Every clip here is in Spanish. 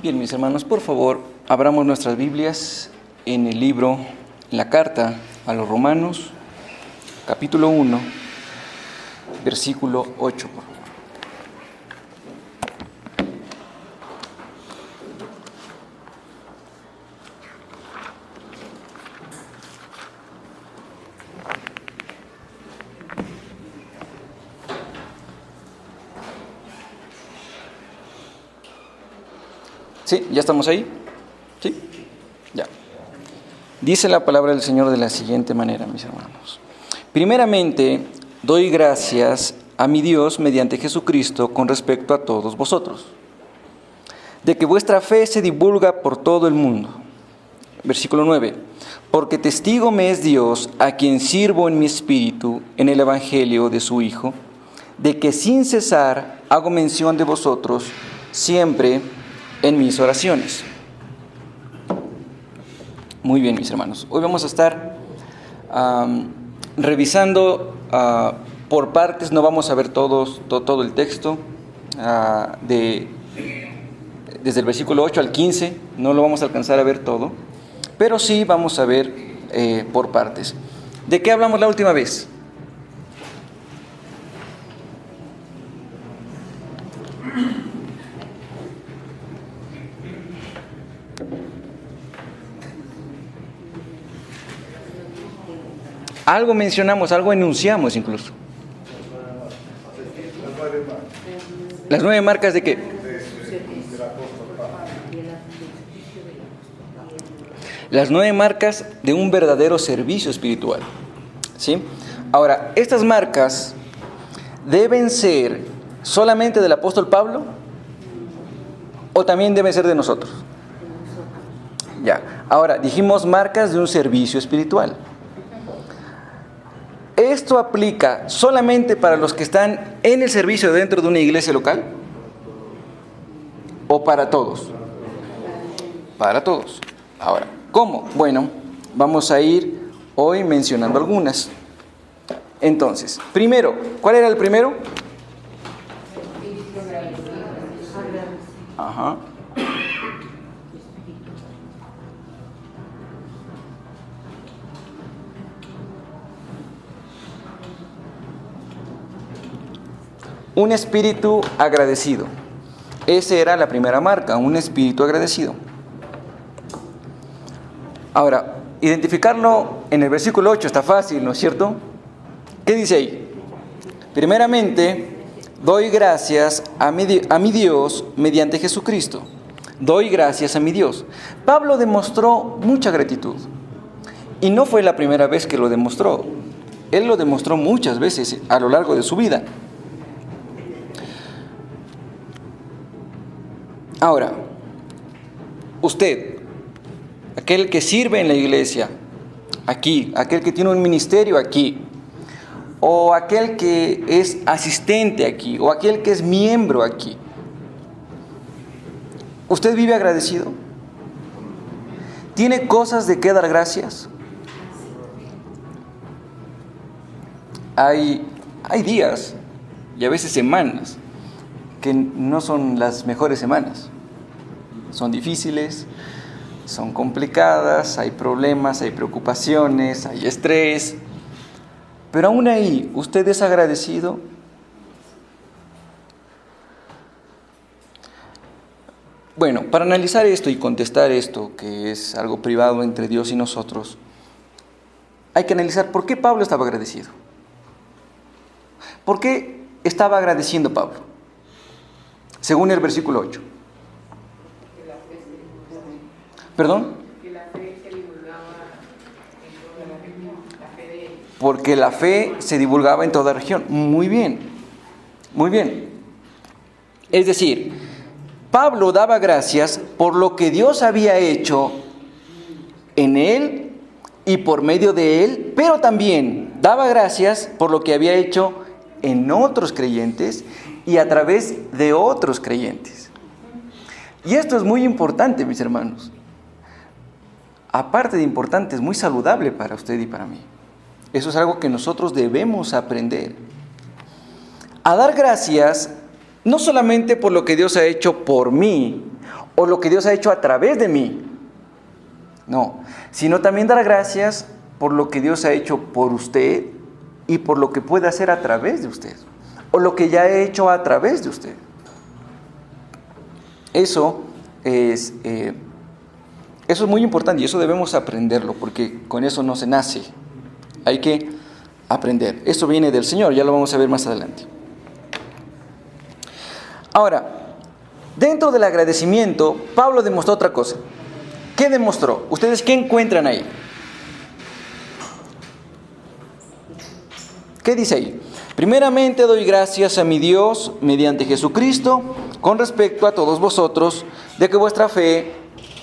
Bien, mis hermanos, por favor, abramos nuestras Biblias en el libro, en la carta a los Romanos, capítulo 1, versículo 8, por favor. ¿Sí? ¿Ya estamos ahí? ¿Sí? Ya. Dice la palabra del Señor de la siguiente manera, mis hermanos. Primeramente, doy gracias a mi Dios mediante Jesucristo con respecto a todos vosotros, de que vuestra fe se divulga por todo el mundo. Versículo 9. Porque testigo me es Dios, a quien sirvo en mi espíritu, en el evangelio de su Hijo, de que sin cesar hago mención de vosotros siempre en mis oraciones. Muy bien, mis hermanos. Hoy vamos a estar revisando por partes. No vamos a ver todo el texto desde el versículo 8 al 15. No lo vamos a alcanzar a ver todo, pero sí vamos a ver por partes. ¿De qué hablamos la última vez? Algo mencionamos, algo enunciamos incluso. ¿Las 9 marcas de qué? Las 9 marcas de un verdadero servicio espiritual. ¿Sí? Ahora, estas marcas deben ser solamente del apóstol Pablo o también deben ser de nosotros. Ya. Ahora, dijimos marcas de un servicio espiritual. ¿Esto aplica solamente para los que están en el servicio dentro de una iglesia local? ¿O para todos? Para todos. Ahora, ¿cómo? Bueno, vamos a ir hoy mencionando algunas. Entonces, primero, ¿cuál era el primero? Ajá. Un espíritu agradecido. Esa era la primera marca, un espíritu agradecido. Ahora, identificarlo en el versículo 8 está fácil, ¿no es cierto? ¿Qué dice ahí? Primeramente, doy gracias a mi Dios mediante Jesucristo. Doy gracias a mi Dios. Pablo demostró mucha gratitud. Y no fue la primera vez que lo demostró. Él lo demostró muchas veces a lo largo de su vida. Ahora, usted, aquel que sirve en la iglesia, aquí, aquel que tiene un ministerio aquí, o aquel que es asistente aquí, o aquel que es miembro aquí, ¿usted vive agradecido? ¿Tiene cosas de qué dar gracias? Hay días y a veces semanas que no son las mejores semanas. Son difíciles, son complicadas, hay problemas, hay preocupaciones, hay estrés. Pero aún ahí, ¿usted es agradecido? Bueno, para analizar esto y contestar esto, que es algo privado entre Dios y nosotros, hay que analizar por qué Pablo estaba agradecido. ¿Por qué estaba agradeciendo Pablo? Según el versículo 8. ¿Perdón? Porque la fe se divulgaba en toda región. Muy bien, muy bien. Es decir, Pablo daba gracias por lo que Dios había hecho en él y por medio de él, pero también daba gracias por lo que había hecho en otros creyentes y a través de otros creyentes. Y esto es muy importante, mis hermanos. Aparte de importante, es muy saludable para usted y para mí. Eso es algo que nosotros debemos aprender. A dar gracias, no solamente por lo que Dios ha hecho por mí, o lo que Dios ha hecho a través de mí. No, sino también dar gracias por lo que Dios ha hecho por usted y por lo que puede hacer a través de usted, o lo que ya ha hecho a través de usted. Eso es muy importante y eso debemos aprenderlo, porque con eso no se nace. Hay que aprender. Eso viene del Señor, ya lo vamos a ver más adelante. Ahora, dentro del agradecimiento, Pablo demostró otra cosa. ¿Qué demostró? ¿Ustedes qué encuentran ahí? ¿Qué dice ahí? Primeramente doy gracias a mi Dios mediante Jesucristo con respecto a todos vosotros, de que vuestra fe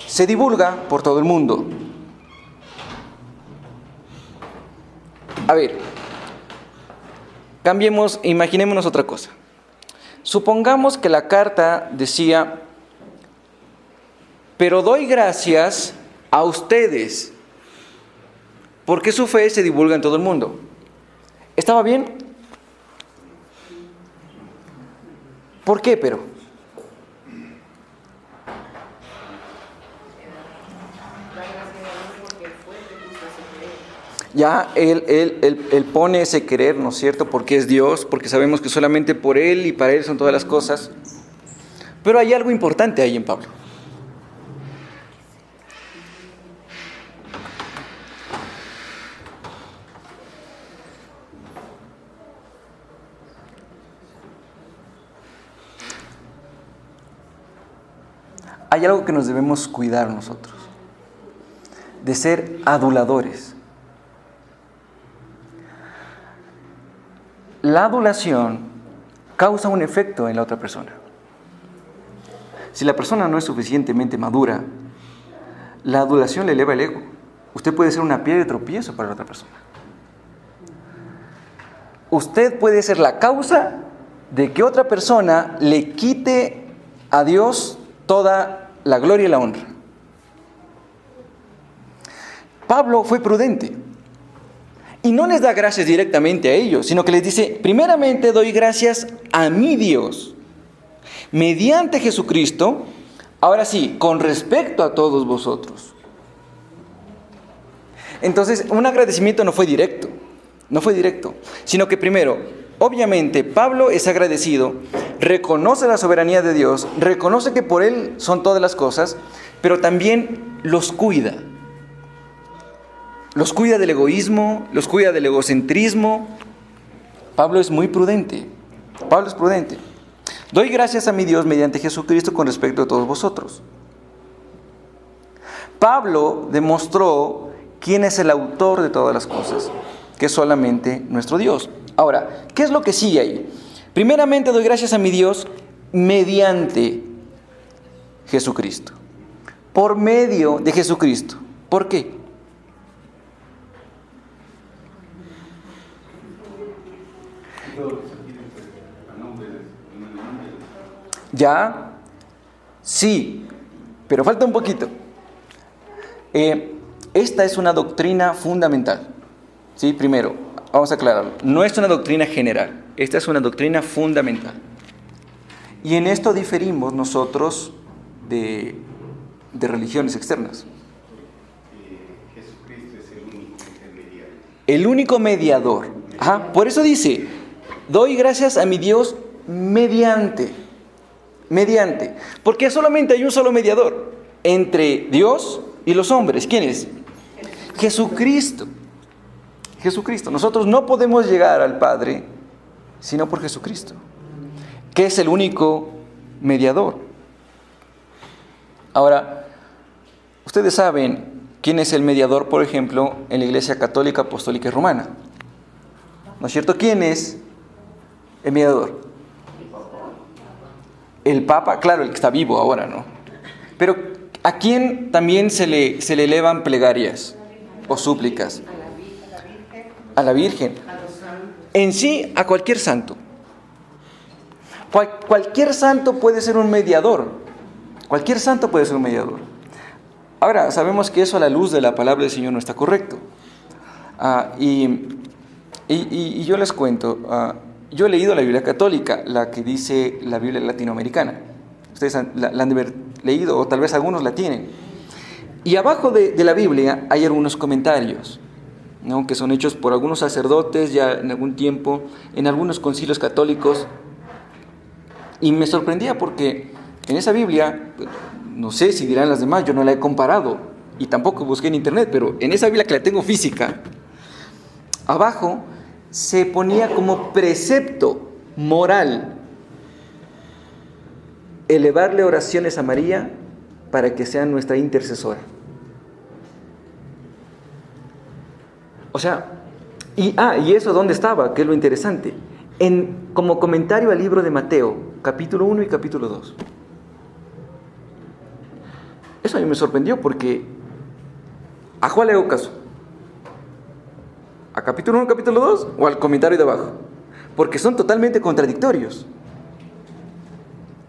se divulga por todo el mundo. A ver, cambiemos, imaginémonos otra cosa. Supongamos que la carta decía: pero doy gracias a ustedes porque su fe se divulga en todo el mundo. ¿Estaba bien? ¿Por qué, pero? Ya él pone ese querer, ¿no es cierto? Porque es Dios, porque sabemos que solamente por Él y para Él son todas las cosas. Pero hay algo importante ahí en Pablo. Hay algo que nos debemos cuidar nosotros, de ser aduladores. La adulación causa un efecto en la otra persona. Si la persona no es suficientemente madura, la adulación le eleva el ego. Usted puede ser una piedra de tropiezo para la otra persona. Usted puede ser la causa de que otra persona le quite a Dios toda la gloria y la honra. Pablo fue prudente y no les da gracias directamente a ellos, sino que les dice: primeramente doy gracias a mi Dios mediante Jesucristo, ahora sí, con respecto a todos vosotros. Entonces, un agradecimiento no fue directo, sino que primero, obviamente, Pablo es agradecido, reconoce la soberanía de Dios, reconoce que por Él son todas las cosas, pero también los cuida. Los cuida del egoísmo, los cuida del egocentrismo. Pablo es muy prudente. Pablo es prudente. Doy gracias a mi Dios mediante Jesucristo con respecto a todos vosotros. Pablo demostró quién es el autor de todas las cosas, que es solamente nuestro Dios. Ahora, ¿qué es lo que sigue ahí? Primeramente doy gracias a mi Dios mediante Jesucristo. Por medio de Jesucristo. ¿Por qué? ¿Ya? Sí, pero falta un poquito. Esta es una doctrina fundamental. ¿Sí? Primero, vamos a aclararlo. No es una doctrina general. Esta es una doctrina fundamental. Y en esto diferimos nosotros de religiones externas. Jesucristo es el único intermediario. El único mediador. Ajá, por eso dice: doy gracias a mi Dios mediante. Porque solamente hay un solo mediador entre Dios y los hombres. ¿Quién es? Jesucristo. Nosotros no podemos llegar al Padre sino por Jesucristo, que es el único mediador. Ahora, ustedes saben quién es el mediador, por ejemplo, en la Iglesia Católica Apostólica y Romana. ¿No es cierto? ¿Quién es el mediador? El Papa, claro, el que está vivo ahora, ¿no? Pero ¿a quién también se le elevan plegarias o súplicas? A la Virgen. En sí, a cualquier santo. Cualquier santo puede ser un mediador. Cualquier santo puede ser un mediador. Ahora, sabemos que eso a la luz de la palabra del Señor no está correcto. Y yo les cuento, yo he leído la Biblia católica, la que dice la Biblia latinoamericana. Ustedes la han de haber leído, o tal vez algunos la tienen. Y abajo de la Biblia hay algunos comentarios, ¿no?, que son hechos por algunos sacerdotes ya en algún tiempo, en algunos concilios católicos. Y me sorprendía porque en esa Biblia, no sé si dirán las demás, yo no la he comparado y tampoco busqué en internet, pero en esa Biblia que la tengo física, abajo se ponía como precepto moral elevarle oraciones a María para que sea nuestra intercesora. O sea, y eso ¿dónde estaba? Que es lo interesante. Como comentario al libro de Mateo, capítulo 1 y capítulo 2. Eso a mí me sorprendió porque ¿a cuál le hago caso? ¿A capítulo 1, capítulo 2 o al comentario de abajo? Porque son totalmente contradictorios.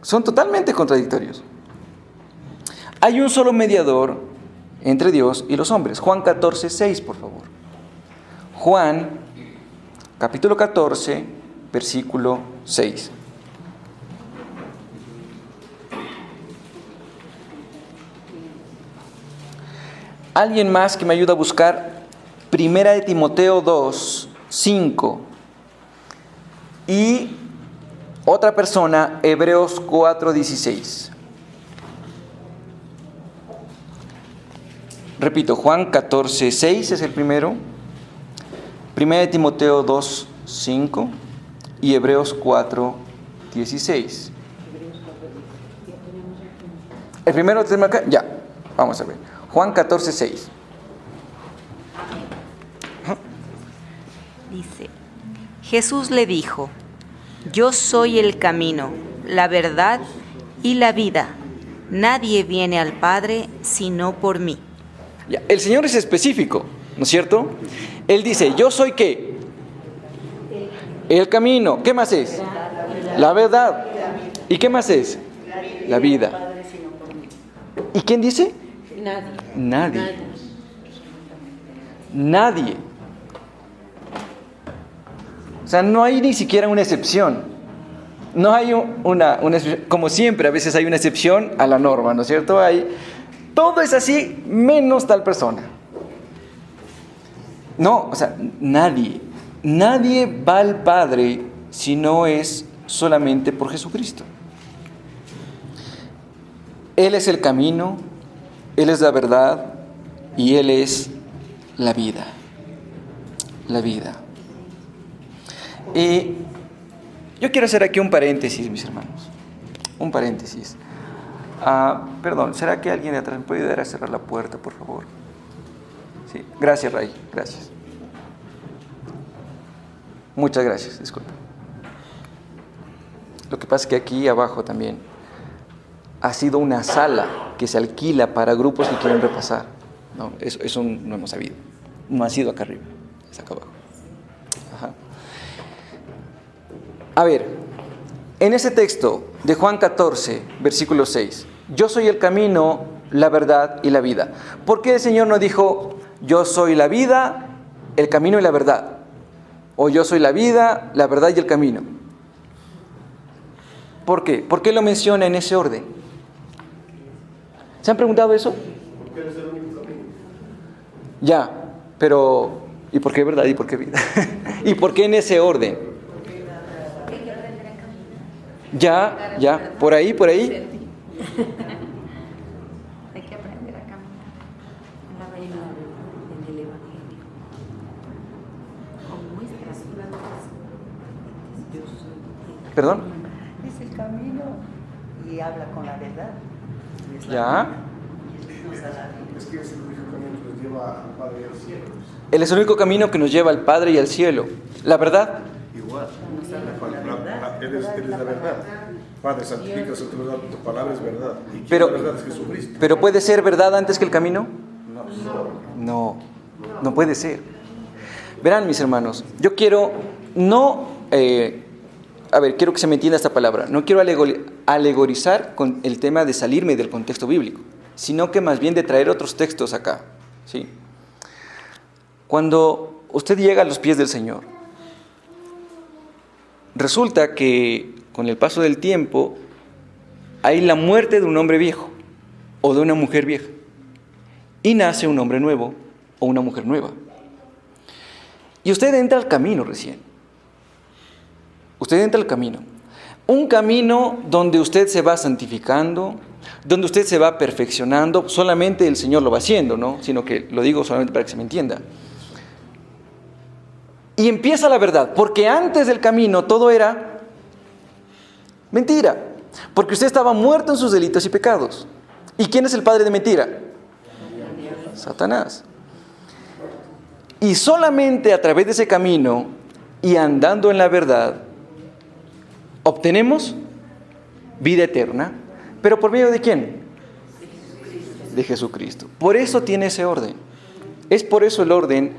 Son totalmente contradictorios. Hay un solo mediador entre Dios y los hombres. Juan 14:6, por favor. Juan, capítulo 14, versículo 6. ¿Alguien más que me ayuda a buscar Primera de Timoteo 2, 5? Y otra persona, Hebreos 4, 16. Repito, Juan 14, 6 es el primero. Primera de Timoteo 2, 5 y Hebreos 4, 16. El primero tenemos acá, ya, vamos a ver. Juan 14, 6. Dice, Jesús le dijo, yo soy el camino, la verdad y la vida. Nadie viene al Padre sino por mí. Ya, el Señor es específico, ¿no es cierto? Él dice, yo soy ¿qué? El camino. ¿Qué más es? La verdad. ¿Y qué más es? La vida. ¿Y quién dice? Nadie. Nadie. O sea, no hay ni siquiera una excepción. No hay una excepción. Como siempre, a veces hay una excepción a la norma, ¿no es cierto? Todo es así, menos tal persona. No, o sea, nadie va al Padre si no es solamente por Jesucristo. Él es el camino, Él es la verdad y Él es la vida. La vida. Y yo quiero hacer aquí un paréntesis, mis hermanos. Un paréntesis. Perdón, ¿será que alguien de atrás me puede ayudar a cerrar la puerta, por favor? Sí, gracias, Ray, gracias. Muchas gracias, disculpa. Lo que pasa es que aquí abajo también ha sido una sala que se alquila para grupos que quieren repasar. No, eso no hemos sabido. No ha sido acá arriba, es acá abajo. Ajá. A ver, en ese texto de Juan 14, versículo 6, yo soy el camino, la verdad y la vida. ¿Por qué el Señor no dijo, yo soy la vida, el camino y la verdad? O yo soy la vida, la verdad y el camino. ¿Por qué? ¿Por qué lo menciona en ese orden? ¿Se han preguntado eso? Porque Él es el único camino. Ya, pero ¿y por qué verdad y por qué vida? ¿Y por qué en ese orden? Ya, por ahí. Hay que aprender a caminar en la reina, en el Evangelio. Con nuestras vidas. Yo soy. ¿Perdón? Es el camino y habla con la verdad. Es la Ya. vida. Y nos da la vida. Es que es el único camino que nos lleva al Padre y al cielo. Él es el único camino que nos lleva al Padre y al cielo. ¿La verdad? Igual. Él es la verdad. Padre, santifica tu palabra es verdad. Y quien Pero- la verdad es Jesucristo. ¿Pero puede ser verdad antes que el camino? No puede ser. Verán, mis hermanos, yo quiero quiero que se me entienda esta palabra. No quiero alegorizar con el tema de salirme del contexto bíblico, sino que más bien de traer otros textos acá, ¿sí? Cuando usted llega a los pies del Señor, resulta que con el paso del tiempo hay la muerte de un hombre viejo. o de una mujer vieja. Y nace un hombre nuevo o una mujer nueva. Y usted entra al camino recién. Usted entra al camino. Un camino donde usted se va santificando, donde usted se va perfeccionando. Solamente el Señor lo va haciendo, ¿no? Sino que lo digo solamente para que se me entienda. Y empieza la verdad, porque antes del camino todo era mentira. Porque usted estaba muerto en sus delitos y pecados. ¿Y quién es el padre de mentira? Satanás. Y solamente a través de ese camino y andando en la verdad, obtenemos vida eterna. ¿Pero por medio de quién? De Jesucristo. Por eso tiene ese orden. Es por eso el orden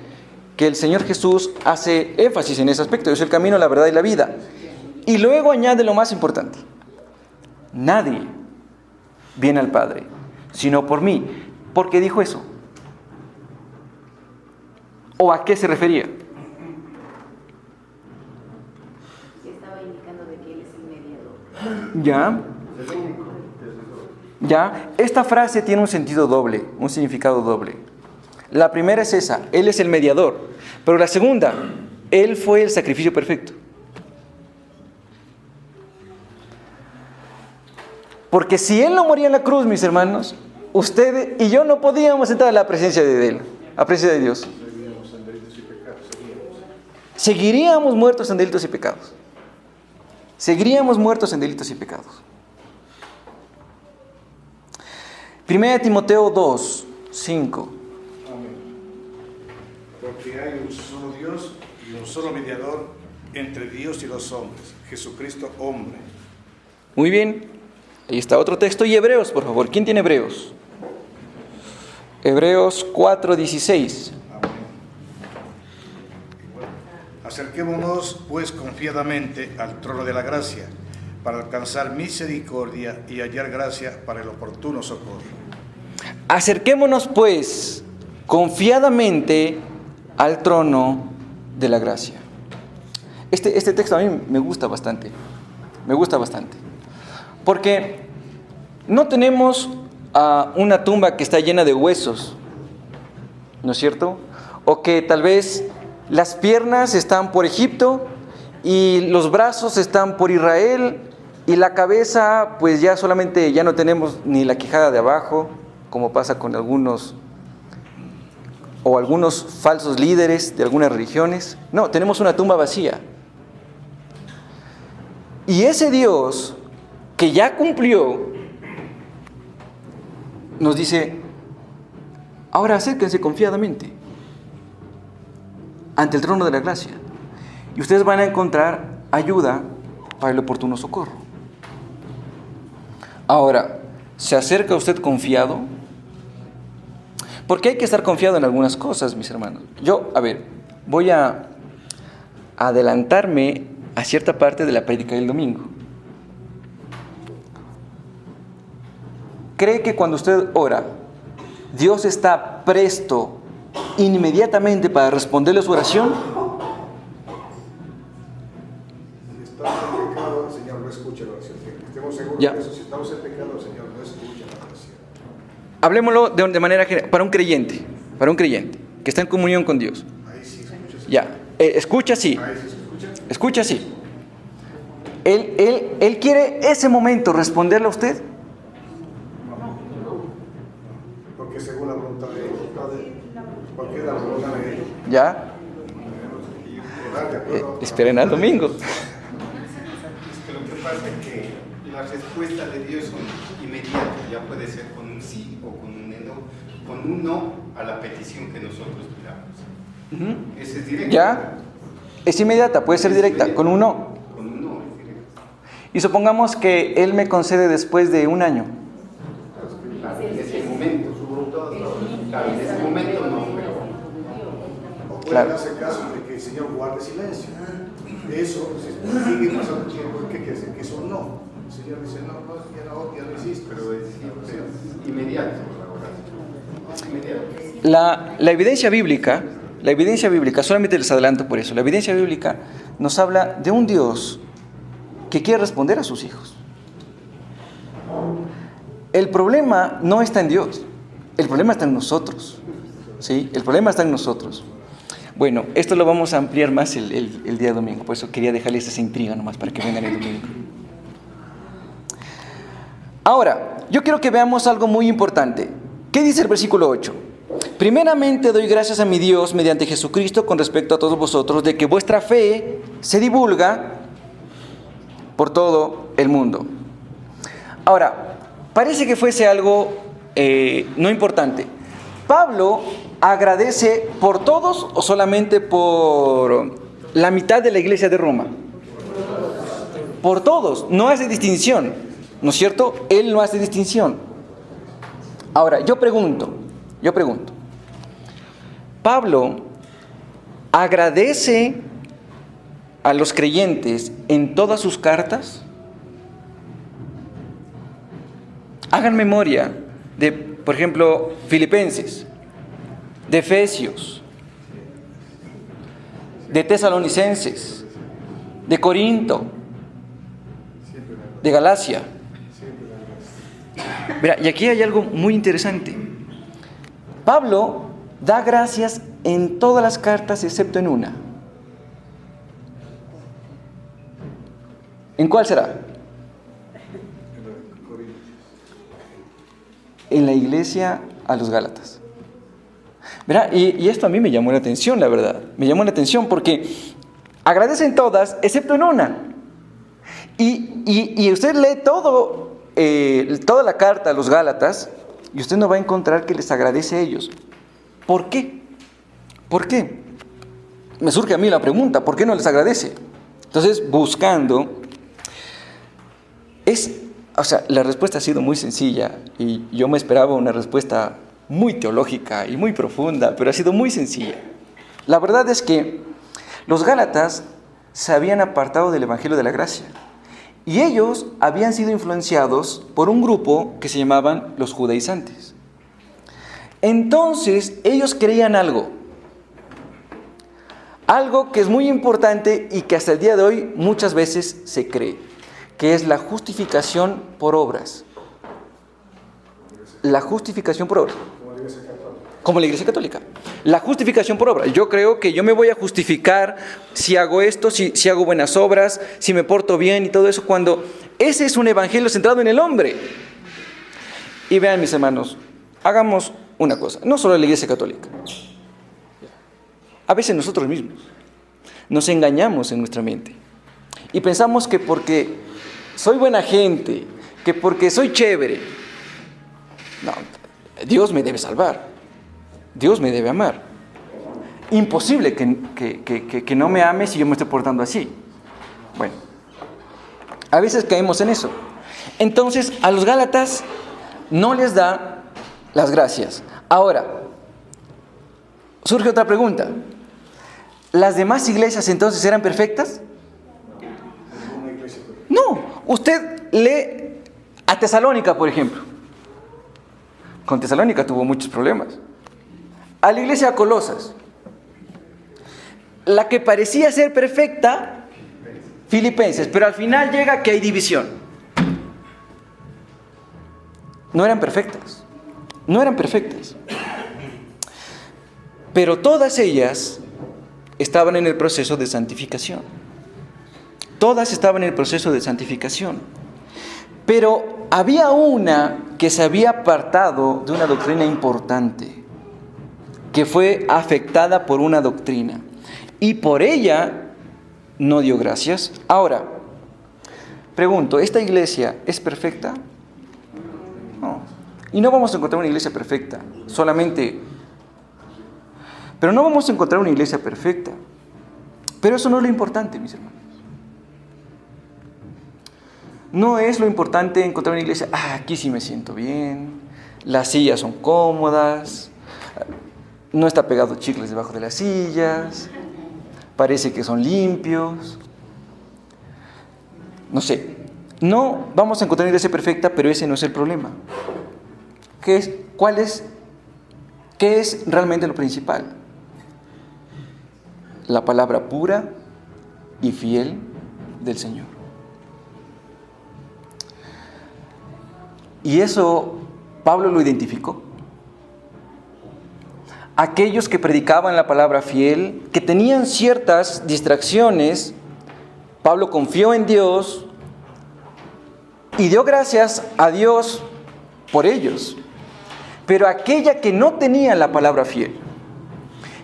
que el Señor Jesús hace énfasis en ese aspecto. Es el camino, la verdad y la vida. Y luego añade lo más importante. Nadie viene al Padre, sino por mí. ¿Por qué dijo eso? ¿O a qué se refería? Estaba indicando de que Él es el mediador. ¿Ya? ¿Ya? Esta frase tiene un sentido doble, un significado doble. La primera es esa, Él es el mediador. Pero la segunda, Él fue el sacrificio perfecto. Porque si Él no moría en la cruz, mis hermanos, usted y yo no podíamos entrar a la presencia de Él, a la presencia de Dios. Seguiríamos muertos en delitos y pecados. Seguiríamos muertos en delitos y pecados. 1 Timoteo 2, 5. Amén. Porque hay un solo Dios y un solo mediador entre Dios y los hombres, Jesucristo hombre. Muy bien. Ahí está otro texto. Y Hebreos, por favor. ¿Quién tiene Hebreos? Hebreos 4, 16. Amén. Bueno, acerquémonos pues confiadamente al trono de la gracia, para alcanzar misericordia y hallar gracia para el oportuno socorro. Acerquémonos pues confiadamente al trono de la gracia. Este texto a mí me gusta bastante. Me gusta bastante. Porque no tenemos una tumba que está llena de huesos, ¿no es cierto? O que tal vez las piernas están por Egipto y los brazos están por Israel y la cabeza, pues ya solamente ya no tenemos ni la quijada de abajo, como pasa con algunos falsos líderes de algunas religiones. No, tenemos una tumba vacía. Y ese Dios que ya cumplió, nos dice, ahora acérquense confiadamente ante el trono de la gracia y ustedes van a encontrar ayuda para el oportuno socorro. Ahora, ¿se acerca usted confiado? Porque hay que estar confiado en algunas cosas, mis hermanos. Voy a adelantarme a cierta parte de la prédica del domingo. ¿Cree que cuando usted ora, Dios está presto inmediatamente para responderle su oración? Si estamos en pecado, el Señor no escucha la oración. Estemos seguros Ya. de eso. Si estamos en pecado, el Señor no escucha la oración. Hablemoslo de manera general, para un creyente que está en comunión con Dios. Ahí sí se escucha. Ya, escucha sí. Ahí sí se escucha. Escucha sí. Él quiere ese momento responderle a usted. Porque según la voluntad de Él, porque es la voluntad de Él. Ya, Orar de acuerdo a- esperen al domingo. Es que lo que pasa es que la respuesta de Dios es inmediata, ya puede ser con un sí o con un no a la petición que nosotros pidamos. Ese es directo. Ya, es inmediata, puede ser directa, con un no. Con un no es directo. Y supongamos que Él me concede después de un año. Claro, en ese momento, claro, en ese momento no, pero O puede Claro. darse caso de que el Señor guarde silencio. Eso, si sigue pasando tiempo, ¿qué quiere decir? Que eso no. El Señor dice, no, ya no existe. pero es inmediato la oración. Es inmediato. La evidencia bíblica, solamente les adelanto por eso, la evidencia bíblica nos habla de un Dios que quiere responder a sus hijos. el problema no está en Dios, el problema está en nosotros. ¿Sí? El problema está en nosotros. Bueno, esto lo vamos a ampliar más el día domingo, por eso quería dejarles esa intriga nomás para que vengan el domingo. Ahora, yo quiero que veamos algo muy importante. ¿Qué dice el versículo 8? Primeramente doy gracias a mi Dios mediante Jesucristo con respecto a todos vosotros, de que vuestra fe se divulga por todo el mundo. Ahora, parece que fuese algo no importante. ¿Pablo agradece por todos o solamente por la mitad de la iglesia de Roma? Por todos, no hace distinción, ¿no es cierto? Él no hace distinción. Ahora, yo pregunto, ¿Pablo agradece a los creyentes en todas sus cartas? Hagan memoria de, por ejemplo, Filipenses, de Efesios, de Tesalonicenses, de Corinto, de Galacia. Mira, y aquí hay algo muy interesante. Pablo da gracias en todas las cartas excepto en una. ¿En cuál será? En la iglesia a los Gálatas. ¿Verdad? Y esto a mí me llamó la atención, la verdad. Me llamó la atención porque agradecen todas, excepto en una. Y usted lee toda la carta a los Gálatas y usted no va a encontrar que les agradece a ellos. ¿Por qué? ¿Por qué? Me surge a mí la pregunta, ¿por qué no les agradece? Entonces, buscando, la respuesta ha sido muy sencilla y yo me esperaba una respuesta muy teológica y muy profunda, pero ha sido muy sencilla. La verdad es que los Gálatas se habían apartado del Evangelio de la Gracia y ellos habían sido influenciados por un grupo que se llamaban los judaizantes. Entonces ellos creían algo que es muy importante y que hasta el día de hoy muchas veces se cree, que es la justificación por obras. La justificación por obras. Como la Iglesia Católica. La justificación por obras. Yo creo que yo me voy a justificar si hago esto, si hago buenas obras, si me porto bien y todo eso, cuando ese es un evangelio centrado en el hombre. Y vean, mis hermanos, hagamos una cosa, no solo la Iglesia Católica. A veces nosotros mismos nos engañamos en nuestra mente y pensamos que porque soy buena gente, que porque soy chévere, no, Dios me debe salvar, Dios me debe amar. Imposible que no me ame si yo me estoy portando así. Bueno, a veces caemos en eso. Entonces, a los Gálatas no les da las gracias. Ahora, surge otra pregunta. ¿Las demás iglesias entonces eran perfectas? No. Usted lee a Tesalónica, por ejemplo. Con Tesalónica tuvo muchos problemas. A la iglesia de Colosas. La que parecía ser perfecta, Filipenses, pero al final llega que hay división. No eran perfectas. No eran perfectas. Pero todas ellas estaban en el proceso de santificación. Todas estaban en el proceso de santificación. Pero había una que se había apartado de una doctrina importante, que fue afectada por una doctrina, y por ella no dio gracias. Ahora, pregunto, ¿esta iglesia es perfecta? No. Y no vamos a encontrar una iglesia perfecta, pero no vamos a encontrar una iglesia perfecta. Pero eso no es lo importante, mis hermanos. No es lo importante encontrar una iglesia, aquí sí me siento bien, las sillas son cómodas, no está pegado chicles debajo de las sillas, parece que son limpios. No sé, no vamos a encontrar una iglesia perfecta, pero ese no es el problema. ¿Qué es realmente lo principal? La palabra pura y fiel del Señor. Y eso Pablo lo identificó. Aquellos que predicaban la palabra fiel, que tenían ciertas distracciones, Pablo confió en Dios y dio gracias a Dios por ellos. Pero aquella que no tenía la palabra fiel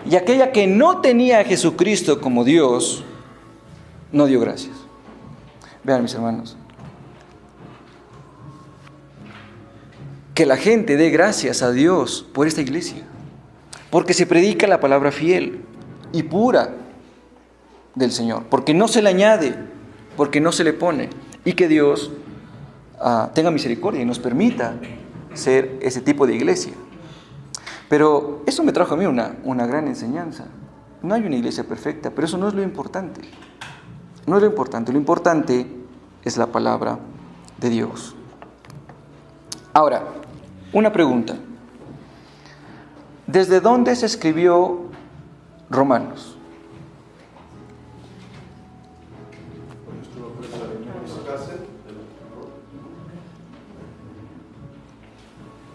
y aquella que no tenía a Jesucristo como Dios, no dio gracias. Vean, mis hermanos, que la gente dé gracias a Dios por esta iglesia, porque se predica la palabra fiel y pura del Señor, porque no se le añade, porque no se le pone, y que Dios tenga misericordia y nos permita ser ese tipo de iglesia. Pero eso me trajo a mí una gran enseñanza. No hay una iglesia perfecta, pero eso no es lo importante. No es lo importante. Lo importante es la palabra de Dios. Ahora, una pregunta. ¿Desde dónde se escribió Romanos?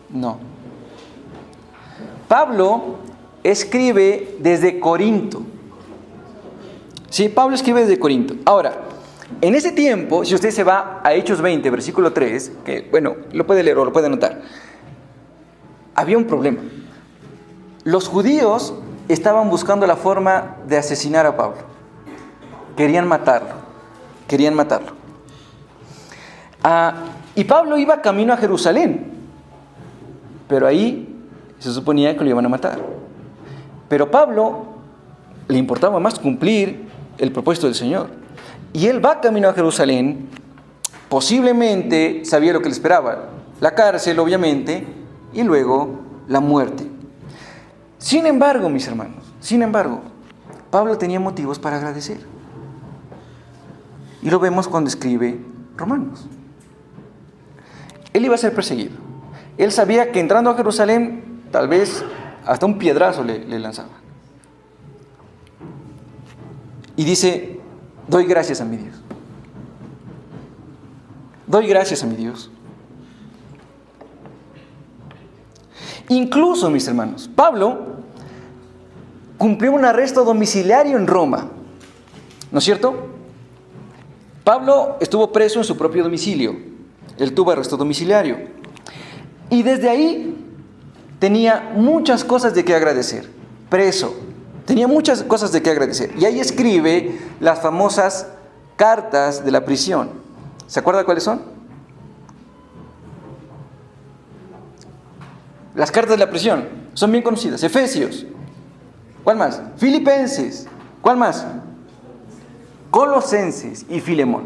No. Pablo escribe desde Corinto. Sí, Pablo escribe desde Corinto. Ahora, en ese tiempo, si usted se va a Hechos 20, versículo 3, que bueno, lo puede leer o lo puede anotar, había un problema. Los judíos estaban buscando la forma de asesinar a Pablo. Querían matarlo. Y Pablo iba camino a Jerusalén. Pero ahí se suponía que lo iban a matar. Pero Pablo le importaba más cumplir el propósito del Señor. Y él va camino a Jerusalén. Posiblemente sabía lo que le esperaba. La cárcel, obviamente, y luego la muerte. Sin embargo, mis hermanos, Pablo tenía motivos para agradecer. Y lo vemos cuando escribe Romanos. Él iba a ser perseguido. Él sabía que entrando a Jerusalén, tal vez hasta un piedrazo le lanzaban. Y dice, doy gracias a mi Dios. Doy gracias a mi Dios. Incluso, mis hermanos, Pablo cumplió un arresto domiciliario en Roma. ¿No es cierto? Pablo estuvo preso en su propio domicilio. Él tuvo arresto domiciliario. Y desde ahí tenía muchas cosas de qué agradecer. Preso. Tenía muchas cosas de qué agradecer. Y ahí escribe las famosas cartas de la prisión. ¿Se acuerda cuáles son? Las cartas de la prisión son bien conocidas. Efesios. ¿Cuál más? Filipenses. ¿Cuál más? Colosenses y Filemón.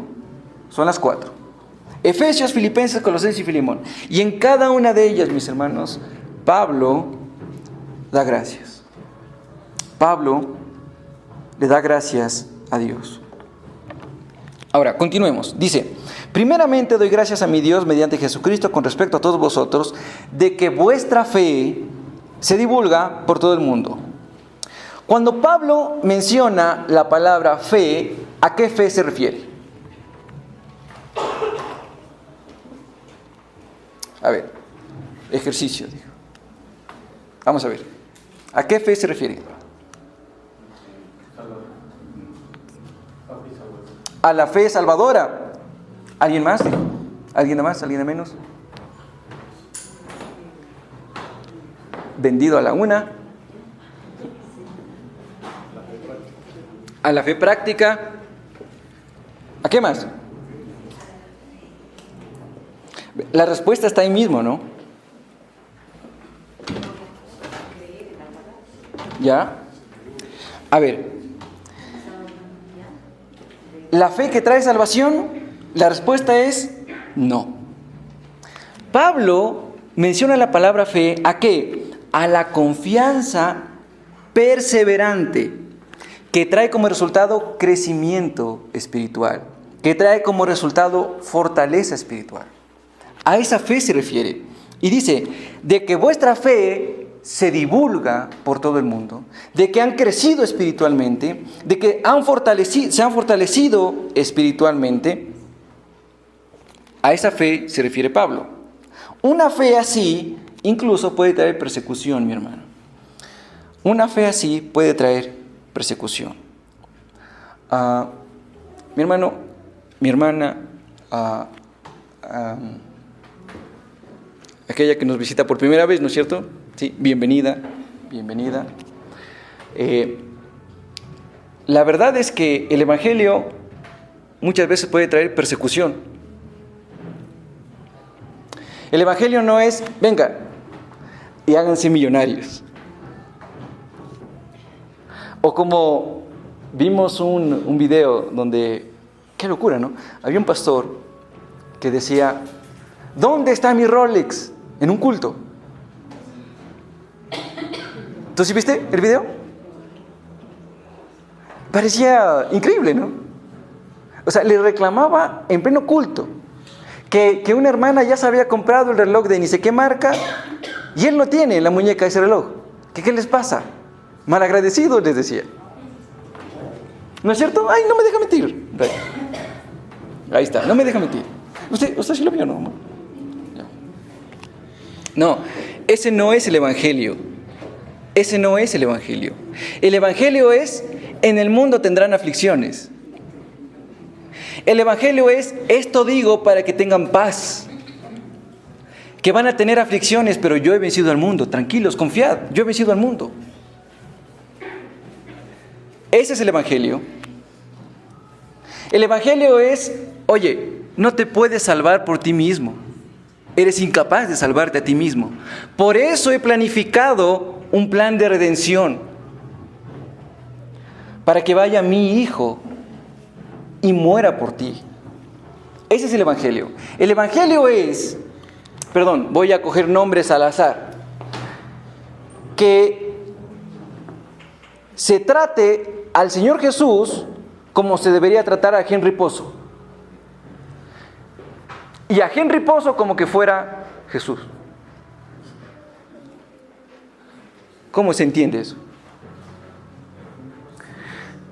Son las 4. Efesios, Filipenses, Colosenses y Filemón. Y en cada una de ellas, mis hermanos, Pablo da gracias. Pablo le da gracias a Dios. Ahora, continuemos. Dice, primeramente doy gracias a mi Dios mediante Jesucristo con respecto a todos vosotros, de que vuestra fe se divulga por todo el mundo. Cuando Pablo menciona la palabra fe, ¿a qué fe se refiere? A ver, ejercicio, digo. Vamos a ver. ¿A qué fe se refiere? A la fe salvadora. ¿Alguien más? ¿Alguien más? ¿Alguien de menos? Vendido a la una. A la fe práctica. ¿A qué más? La respuesta está ahí mismo, ¿no? ¿Ya? A ver. ¿La fe que trae salvación? La respuesta es no. Pablo menciona la palabra fe ¿a qué? A la confianza perseverante que trae como resultado crecimiento espiritual, que trae como resultado fortaleza espiritual. A esa fe se refiere. Y dice, de que vuestra fe se divulga por todo el mundo, de que han crecido espiritualmente, de que se han fortalecido espiritualmente. A esa fe se refiere Pablo. Una fe así incluso puede traer persecución, mi hermano. Una fe así puede traer persecución. Mi hermano, mi hermana, aquella que nos visita por primera vez, ¿no es cierto? Sí, bienvenida, bienvenida. La verdad es que el Evangelio muchas veces puede traer persecución. El Evangelio no es, venga, y háganse millonarios. O como vimos un video donde, qué locura, ¿no? Había un pastor que decía, ¿dónde está mi Rolex? En un culto. ¿Tú sí viste el video? Parecía increíble, ¿no? O sea, le reclamaba en pleno culto que una hermana ya se había comprado el reloj de ni sé qué marca y él no tiene en la muñeca ese reloj. ¿Qué les pasa? Malagradecidos, les decía. ¿No es cierto? Ay, no me deja mentir. Ahí está, no me deja mentir. ¿Usted sí lo vio, no? No, ese no es el Evangelio. Ese no es el Evangelio. El Evangelio es, en el mundo tendrán aflicciones. El Evangelio es, esto digo para que tengan paz. Que van a tener aflicciones, pero yo he vencido al mundo. Tranquilos, confiad, yo he vencido al mundo. Ese es el Evangelio. El Evangelio es, oye, no te puedes salvar por ti mismo. Eres incapaz de salvarte a ti mismo. Por eso he planificado un plan de redención. Para que vaya mi Hijo y muera por ti. Ese es el Evangelio. El Evangelio es, voy a coger nombres al azar, que se trate al Señor Jesús como se debería tratar a Henry Pozo. Y a Henry Pozo como que fuera Jesús. ¿Cómo se entiende eso?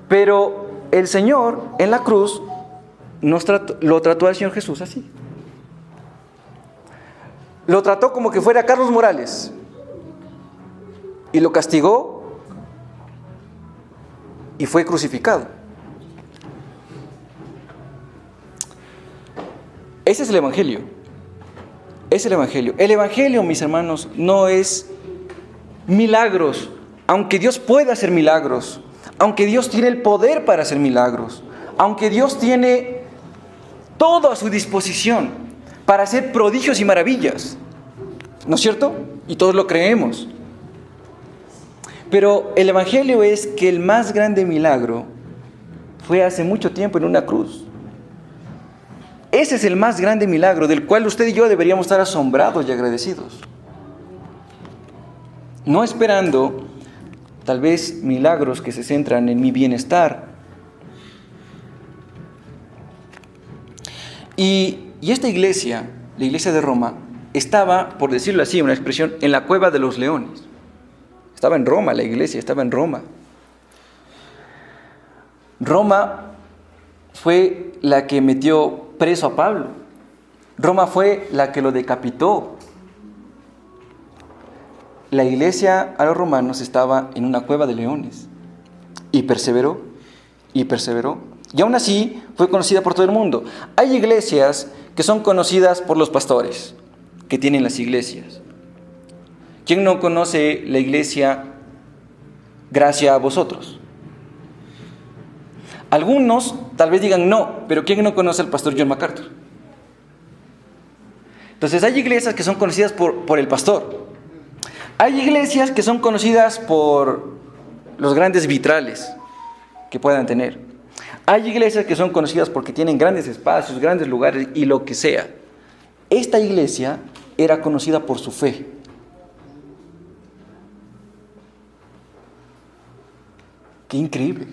Pero el Señor en la cruz lo trató al Señor Jesús así. Lo trató como que fuera Carlos Morales. Y lo castigó y fue crucificado. Ese es el Evangelio. Es el Evangelio. El Evangelio, mis hermanos, no es milagros. Aunque Dios pueda hacer milagros, aunque Dios tiene el poder para hacer milagros, aunque Dios tiene todo a su disposición para hacer prodigios y maravillas, ¿no es cierto? Y todos lo creemos. Pero el Evangelio es que el más grande milagro fue hace mucho tiempo en una cruz. Ese es el más grande milagro del cual usted y yo deberíamos estar asombrados y agradecidos. No esperando tal vez milagros que se centran en mi bienestar. Y esta iglesia, la iglesia de Roma, estaba, por decirlo así, una expresión, en la cueva de los leones. Estaba en Roma, la iglesia estaba en Roma. Roma fue la que metió preso a Pablo. Roma fue la que lo decapitó. La iglesia a los romanos estaba en una cueva de leones. Y perseveró, y perseveró. Y aún así fue conocida por todo el mundo. Hay iglesias que son conocidas por los pastores que tienen las iglesias. ¿Quién no conoce la iglesia Gracia a Vosotros? Algunos tal vez digan no, pero ¿quién no conoce al pastor John MacArthur? Entonces hay iglesias que son conocidas por el pastor. Hay iglesias que son conocidas por los grandes vitrales que puedan tener. Hay iglesias que son conocidas porque tienen grandes espacios, grandes lugares y lo que sea. Esta iglesia era conocida por su fe. ¡Qué increíble!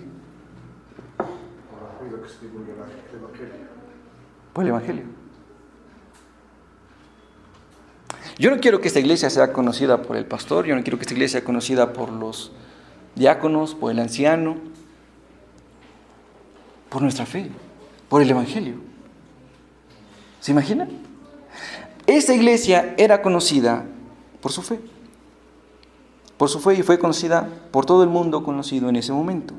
Por el Evangelio. Yo no quiero que esta iglesia sea conocida por el pastor, yo no quiero que esta iglesia sea conocida por los diáconos, por el anciano, por nuestra fe, por el Evangelio. ¿Se imaginan? Esta iglesia era conocida por su fe. Por su fe, y fue conocida por todo el mundo conocido en ese momento.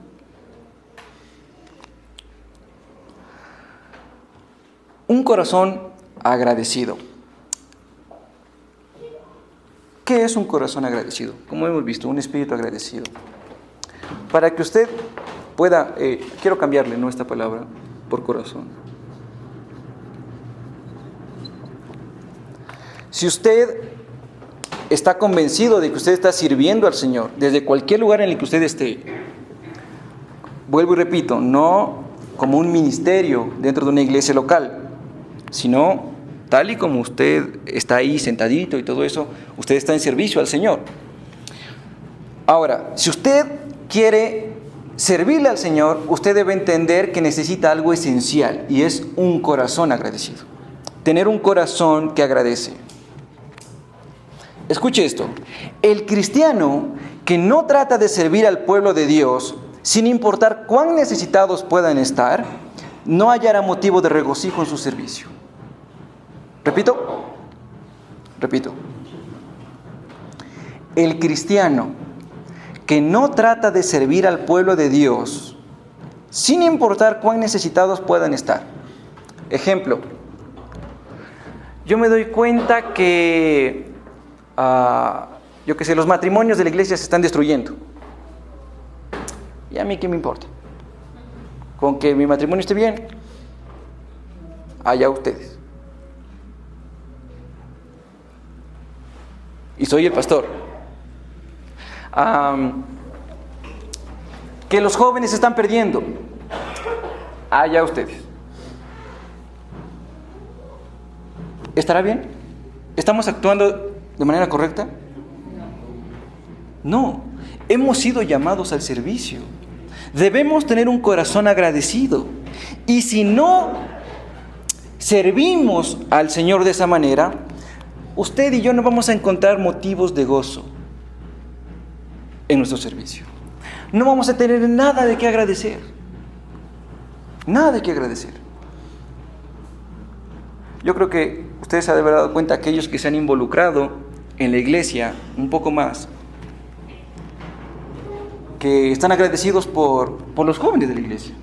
Un corazón agradecido. ¿Qué es un corazón agradecido? Como hemos visto, un espíritu agradecido. Para que usted pueda, quiero cambiarle esta palabra por corazón. Si usted está convencido de que usted está sirviendo al Señor, desde cualquier lugar en el que usted esté, vuelvo y repito, no como un ministerio dentro de una iglesia local, sino tal y como usted está ahí sentadito y todo eso, usted está en servicio al Señor. Ahora, si usted quiere servirle al Señor, usted debe entender que necesita algo esencial, y es un corazón agradecido. Tener un corazón que agradece. Escuche esto: el cristiano que no trata de servir al pueblo de Dios, sin importar cuán necesitados puedan estar, no hallará motivo de regocijo en su servicio. Repito. El cristiano que no trata de servir al pueblo de Dios, sin importar cuán necesitados puedan estar. Ejemplo, yo me doy cuenta que, los matrimonios de la iglesia se están destruyendo. ¿Y a mí qué me importa? Con que mi matrimonio esté bien, allá ustedes. Y soy el pastor. Que los jóvenes se están perdiendo, allá ustedes. ¿Estará bien? ¿Estamos actuando de manera correcta? No, hemos sido llamados al servicio. Debemos tener un corazón agradecido. Y si no servimos al Señor de esa manera, usted y yo no vamos a encontrar motivos de gozo en nuestro servicio. No vamos a tener nada de qué agradecer. Nada de qué agradecer. Yo creo que ustedes se han de haber dado cuenta, aquellos que se han involucrado en la iglesia un poco más, que están agradecidos por los jóvenes de la iglesia.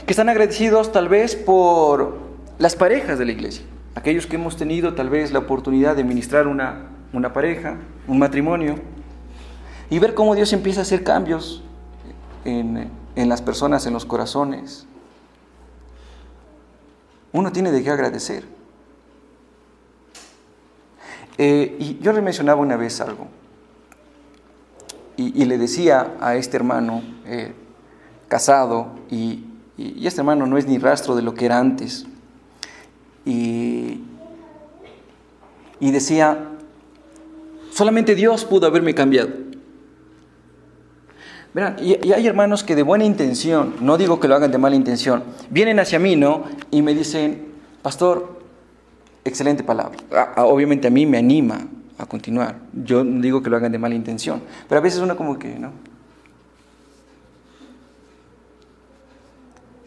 Que están agradecidos tal vez por las parejas de la iglesia. Aquellos que hemos tenido tal vez la oportunidad de ministrar una pareja, un matrimonio, y ver cómo Dios empieza a hacer cambios en las personas, en los corazones. Uno tiene de qué agradecer. Y yo le mencionaba una vez algo, y le decía a este hermano casado, y este hermano no es ni rastro de lo que era antes, y decía: solamente Dios pudo haberme cambiado. Verán, y hay hermanos que de buena intención, no digo que lo hagan de mala intención, vienen hacia mí, ¿no? Y me dicen: pastor, excelente palabra. Obviamente a mí me anima a continuar. Yo no digo que lo hagan de mala intención, pero a veces uno como que, ¿no?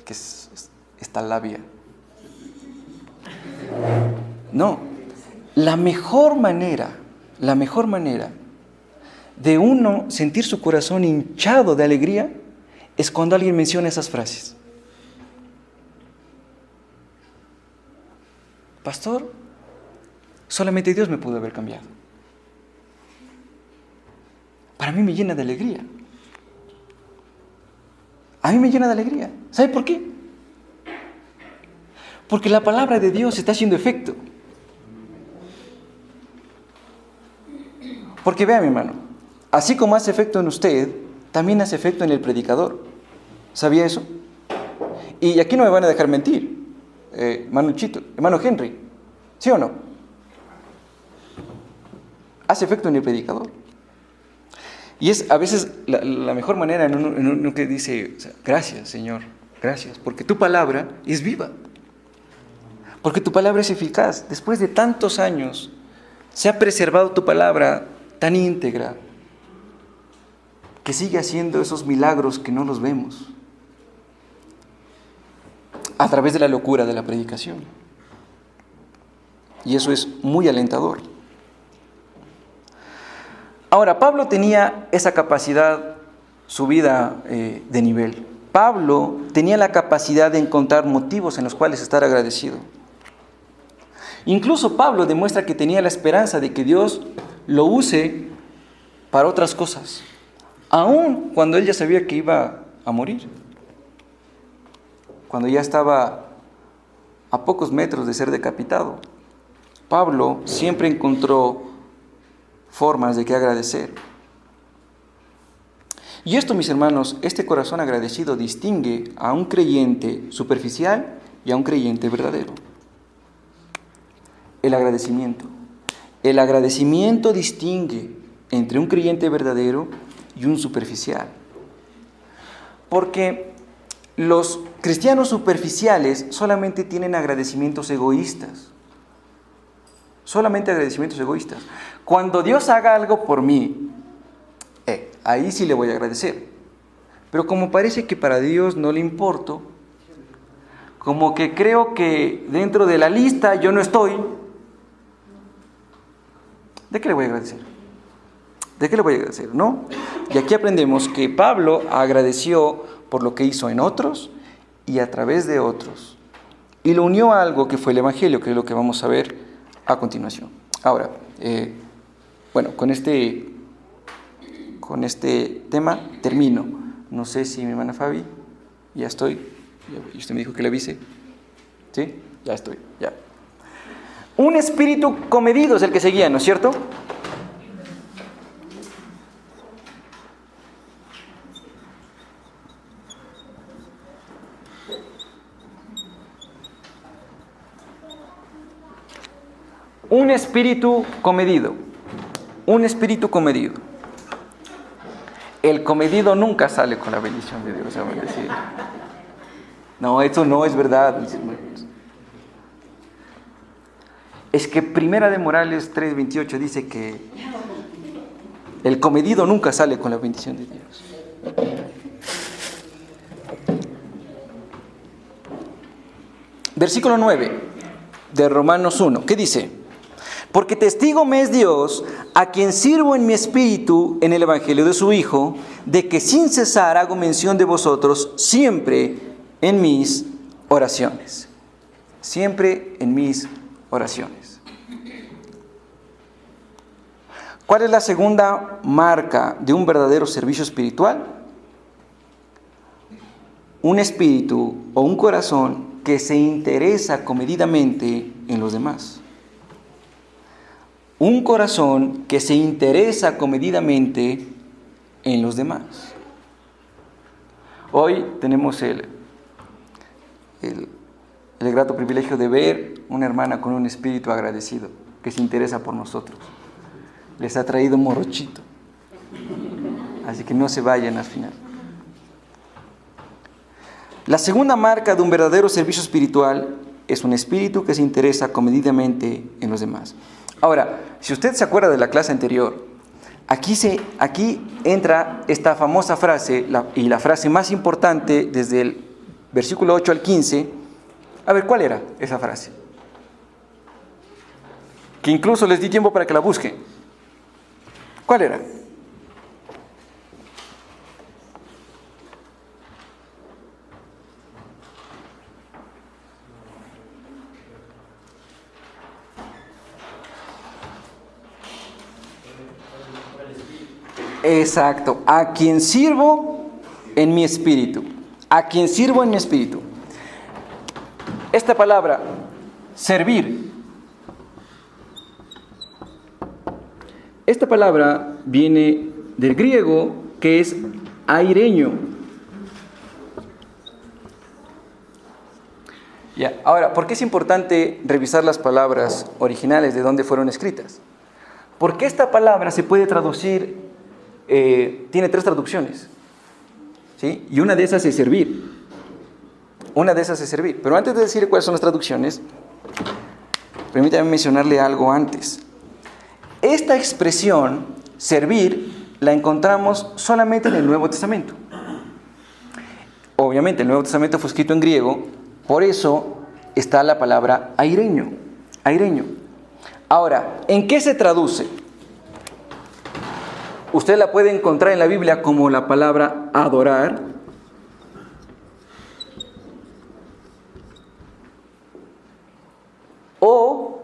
Que esta labia. No, la mejor manera de uno sentir su corazón hinchado de alegría es cuando alguien menciona esas frases. Pastor, solamente Dios me pudo haber cambiado. Para mí me llena de alegría. A mí me llena de alegría. ¿Sabe por qué? Porque la palabra de Dios está haciendo efecto. Porque vea, mi hermano, así como hace efecto en usted, también hace efecto en el predicador. ¿Sabía eso? Y aquí no me van a dejar mentir, hermano Chito, hermano Henry, ¿sí o no? Hace efecto en el predicador. Y es a veces la mejor manera en uno que dice: o sea, gracias, Señor, gracias, porque tu palabra es viva. Porque tu palabra es eficaz. Después de tantos años, se ha preservado tu palabra tan íntegra, que sigue haciendo esos milagros que no los vemos. a través de la locura de la predicación. Y eso es muy alentador. Ahora, Pablo tenía esa capacidad subida de nivel. Pablo tenía la capacidad de encontrar motivos en los cuales estar agradecido. Incluso Pablo demuestra que tenía la esperanza de que Dios lo use para otras cosas, aun cuando él ya sabía que iba a morir, cuando ya estaba a pocos metros de ser decapitado. Pablo siempre encontró formas de que agradecer. Y esto, mis hermanos, este corazón agradecido distingue a un creyente superficial y a un creyente verdadero. El agradecimiento distingue entre un creyente verdadero y un superficial. Porque los cristianos superficiales solamente tienen agradecimientos egoístas. Solamente agradecimientos egoístas. Cuando Dios haga algo por mí, ahí sí le voy a agradecer. Pero como parece que para Dios no le importo, como que creo que dentro de la lista yo no estoy, ¿de qué le voy a agradecer? ¿De qué le voy a agradecer? ¿No? Y aquí aprendemos que Pablo agradeció por lo que hizo en otros y a través de otros. Y lo unió a algo que fue el Evangelio, que es lo que vamos a ver a continuación. Ahora, con este tema termino. No sé si mi hermana Fabi, ya estoy. Y usted me dijo que le avise. ¿Sí? Ya estoy, ya. Un espíritu comedido es el que seguía, ¿no es cierto? Un espíritu comedido. Un espíritu comedido. El comedido nunca sale con la bendición de Dios, van a decir. No, eso no es verdad, mis hermanos. Es que Primera de Morales 3:28 dice que el comedido nunca sale con la bendición de Dios. Versículo 9 de Romanos 1, ¿qué dice? Porque testigo me es Dios, a quien sirvo en mi espíritu en el evangelio de su Hijo, de que sin cesar hago mención de vosotros siempre en mis oraciones. Siempre en mis oraciones. ¿Cuál es la segunda marca de un verdadero servicio espiritual? Un espíritu o un corazón que se interesa comedidamente en los demás. Un corazón que se interesa comedidamente en los demás. Hoy tenemos el grato privilegio de ver una hermana con un espíritu agradecido que se interesa por nosotros. Les ha traído un morochito. Así que no se vayan al final. La segunda marca de un verdadero servicio espiritual es un espíritu que se interesa comedidamente en los demás. Ahora, si usted se acuerda de la clase anterior, aquí entra esta famosa frase, y la frase más importante desde el versículo 8 al 15. A ver, ¿cuál era esa frase? Que incluso les di tiempo para que la busquen. ¿Cuál era? Exacto, a quien sirvo en mi espíritu. A quien sirvo en mi espíritu. Esta palabra, servir. Esta palabra viene del griego, que es aireño. Ya. Ahora, ¿por qué es importante revisar las palabras originales de dónde fueron escritas? Porque esta palabra se puede traducir, tiene 3 traducciones, ¿sí? Y una de esas es servir. Una de esas es servir. Pero antes de decir cuáles son las traducciones, permítame mencionarle algo antes. Esta expresión, servir, la encontramos solamente en el Nuevo Testamento. Obviamente, el Nuevo Testamento fue escrito en griego, Por eso está la palabra aireño. Aireño. Ahora, ¿en qué se traduce? Usted la puede encontrar en la Biblia como la palabra adorar. O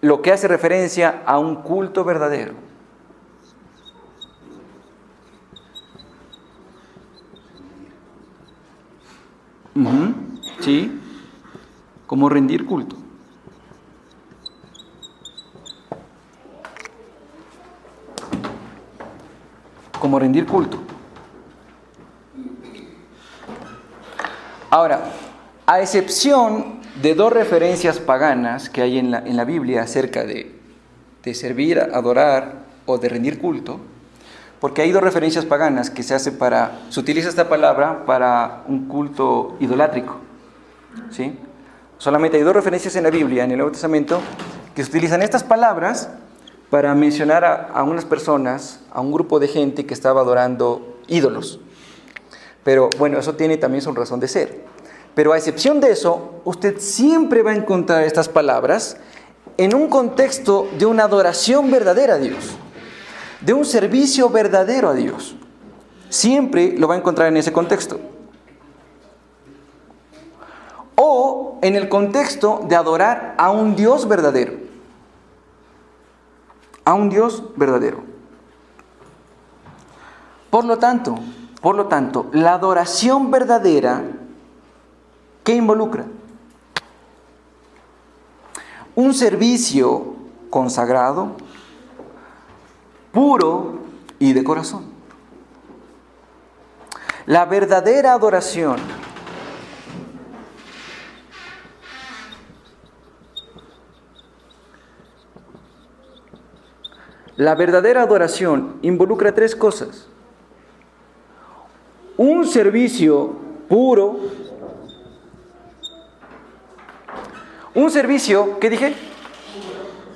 lo que hace referencia a un culto verdadero. Sí, como rendir culto. Como rendir culto. Ahora, a excepción de dos referencias paganas que hay en la Biblia acerca de servir, adorar o de rendir culto, porque hay dos referencias paganas que se utiliza esta palabra para un culto idolátrico, ¿sí? Solamente hay dos referencias en la Biblia, en el Nuevo Testamento, que se utilizan estas palabras para mencionar a unas personas, a un grupo de gente que estaba adorando ídolos. Pero bueno, eso tiene también su razón de ser. Pero a excepción de eso, usted siempre va a encontrar estas palabras en un contexto de una adoración verdadera a Dios, de un servicio verdadero a Dios. Siempre lo va a encontrar en ese contexto. O en el contexto de adorar a un Dios verdadero. A un Dios verdadero. Por lo tanto, la adoración verdadera, ¿qué involucra? Un servicio consagrado, puro y de corazón. La verdadera adoración involucra tres cosas. Un servicio puro. Un servicio, ¿qué dije?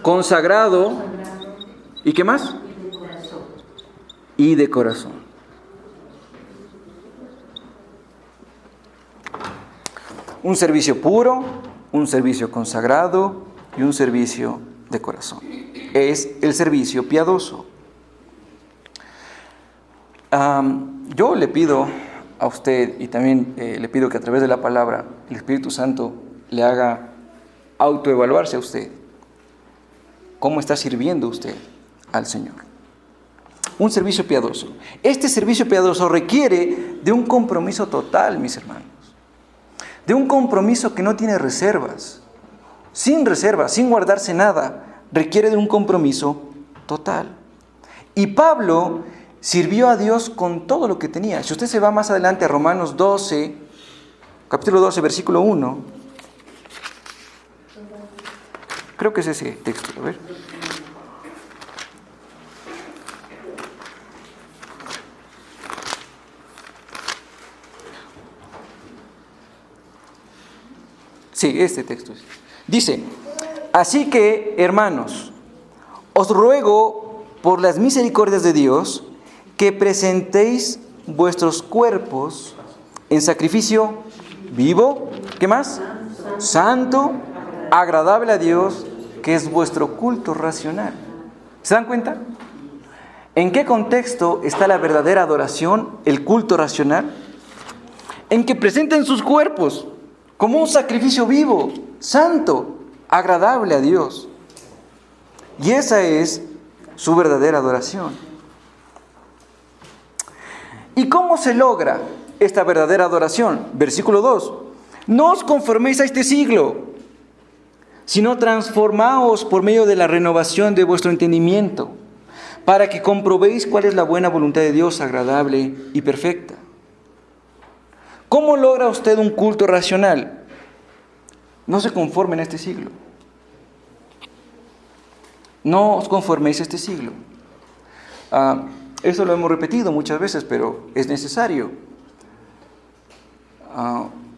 Consagrado. ¿Y qué más? Y de corazón. Un servicio puro, un servicio consagrado y un servicio de corazón. Es el servicio piadoso. Yo le pido a usted, y también le pido que a través de la palabra el Espíritu Santo le haga autoevaluarse a usted. ¿Cómo está sirviendo usted al Señor? Un servicio piadoso. Este servicio piadoso requiere de un compromiso total, mis hermanos. De un compromiso que no tiene reservas. Sin reservas, sin guardarse nada. Requiere de un compromiso total. Y Pablo sirvió a Dios con todo lo que tenía. Si usted se va más adelante a Romanos 12, capítulo 12, versículo 1. Creo que es ese texto, a ver. Sí, este texto. Dice, así que, hermanos, os ruego por las misericordias de Dios que presentéis vuestros cuerpos en sacrificio vivo, ¿qué más? Santo, agradable a Dios, que es vuestro culto racional. ¿Se dan cuenta? ¿En qué contexto está la verdadera adoración, el culto racional? En que presenten sus cuerpos como un sacrificio vivo, santo, agradable a Dios. Y esa es su verdadera adoración. ¿Y cómo se logra esta verdadera adoración? Versículo 2. No os conforméis a este siglo, sino transformaos por medio de la renovación de vuestro entendimiento, para que comprobéis cuál es la buena voluntad de Dios, agradable y perfecta. ¿Cómo logra usted un culto racional? No se conformen a este siglo. No os conforméis a este siglo. Eso lo hemos repetido muchas veces, pero es necesario.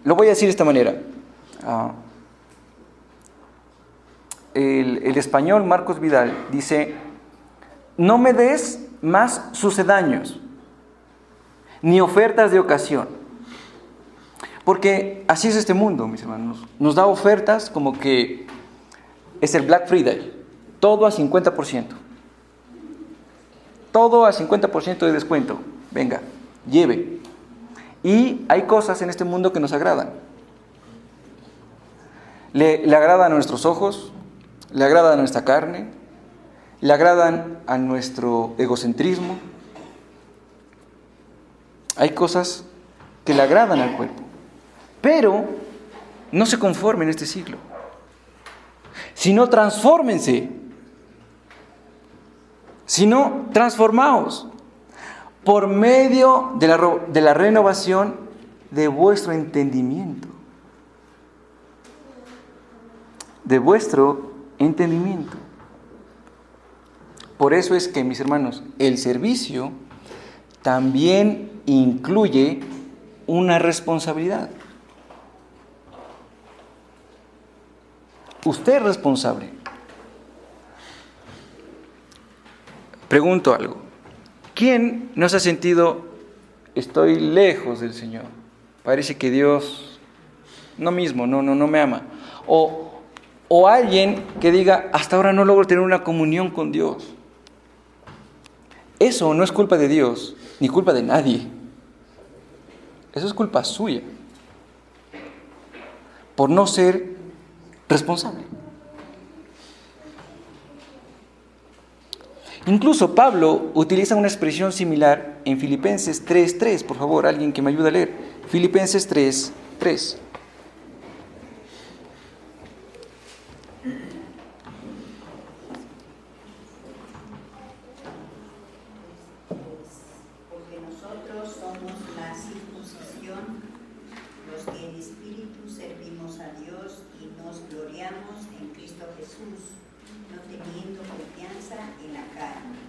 Lo voy a decir de esta manera. El español Marcos Vidal dice: no me des más sucedáneos, ni ofertas de ocasión. Porque así es este mundo, mis hermanos. Nos da ofertas como que es el Black Friday. Todo a 50%. Todo a 50% de descuento. Venga, lleve. Y hay cosas en este mundo que nos agradan. Le agradan a nuestros ojos, le agradan a nuestra carne, le agradan a nuestro egocentrismo. Hay cosas que le agradan al cuerpo. Pero no se conformen en este siglo, sino transfórmense, sino transformaos por medio de la renovación de vuestro entendimiento. De vuestro entendimiento. Por eso es que, mis hermanos, el servicio también incluye una responsabilidad. Usted es responsable. Pregunto algo. ¿Quién no se ha sentido, estoy lejos del Señor? Parece que Dios no me ama. O alguien que diga, hasta ahora no logro tener una comunión con Dios. Eso no es culpa de Dios, ni culpa de nadie. Eso es culpa suya. Por no ser responsable. Incluso Pablo utiliza una expresión similar en Filipenses 3:3. Por favor, alguien que me ayude a leer. Filipenses 3:3. Porque nosotros somos la circuncisión, los que en espíritu servimos a Dios y nos gloriamos en Cristo Jesús, no teniendo confianza en la carne.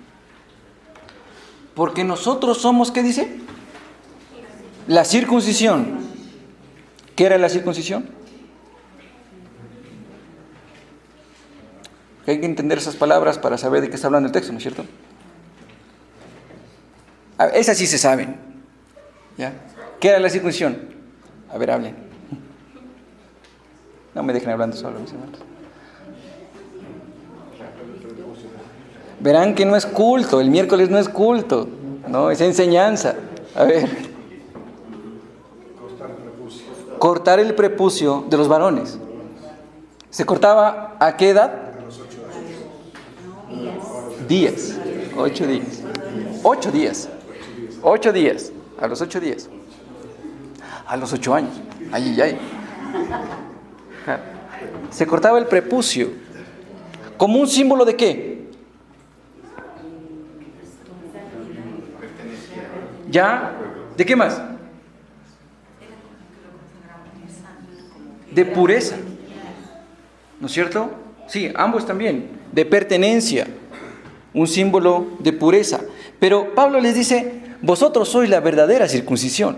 Porque nosotros somos, ¿qué dice? La circuncisión. ¿Qué era la circuncisión? Hay que entender esas palabras para saber de qué está hablando el texto, ¿no es cierto? Esas sí se saben. ¿Ya? ¿Qué era la circuncisión? A ver, hablen. No me dejen hablando solo, mis hermanos. Verán que no es culto, el miércoles no es culto, no, es enseñanza. A ver. Cortar el prepucio de los varones. ¿Se cortaba a qué edad? Días. 8 días. 8 días. 8 días. A los 8 días. A los 8 años. Ay. Se cortaba el prepucio. ¿Como un símbolo de qué? ¿Ya? ¿De qué más? De pureza. ¿No es cierto? Sí, ambos también. De pertenencia. Un símbolo de pureza. Pero Pablo les dice, vosotros sois la verdadera circuncisión.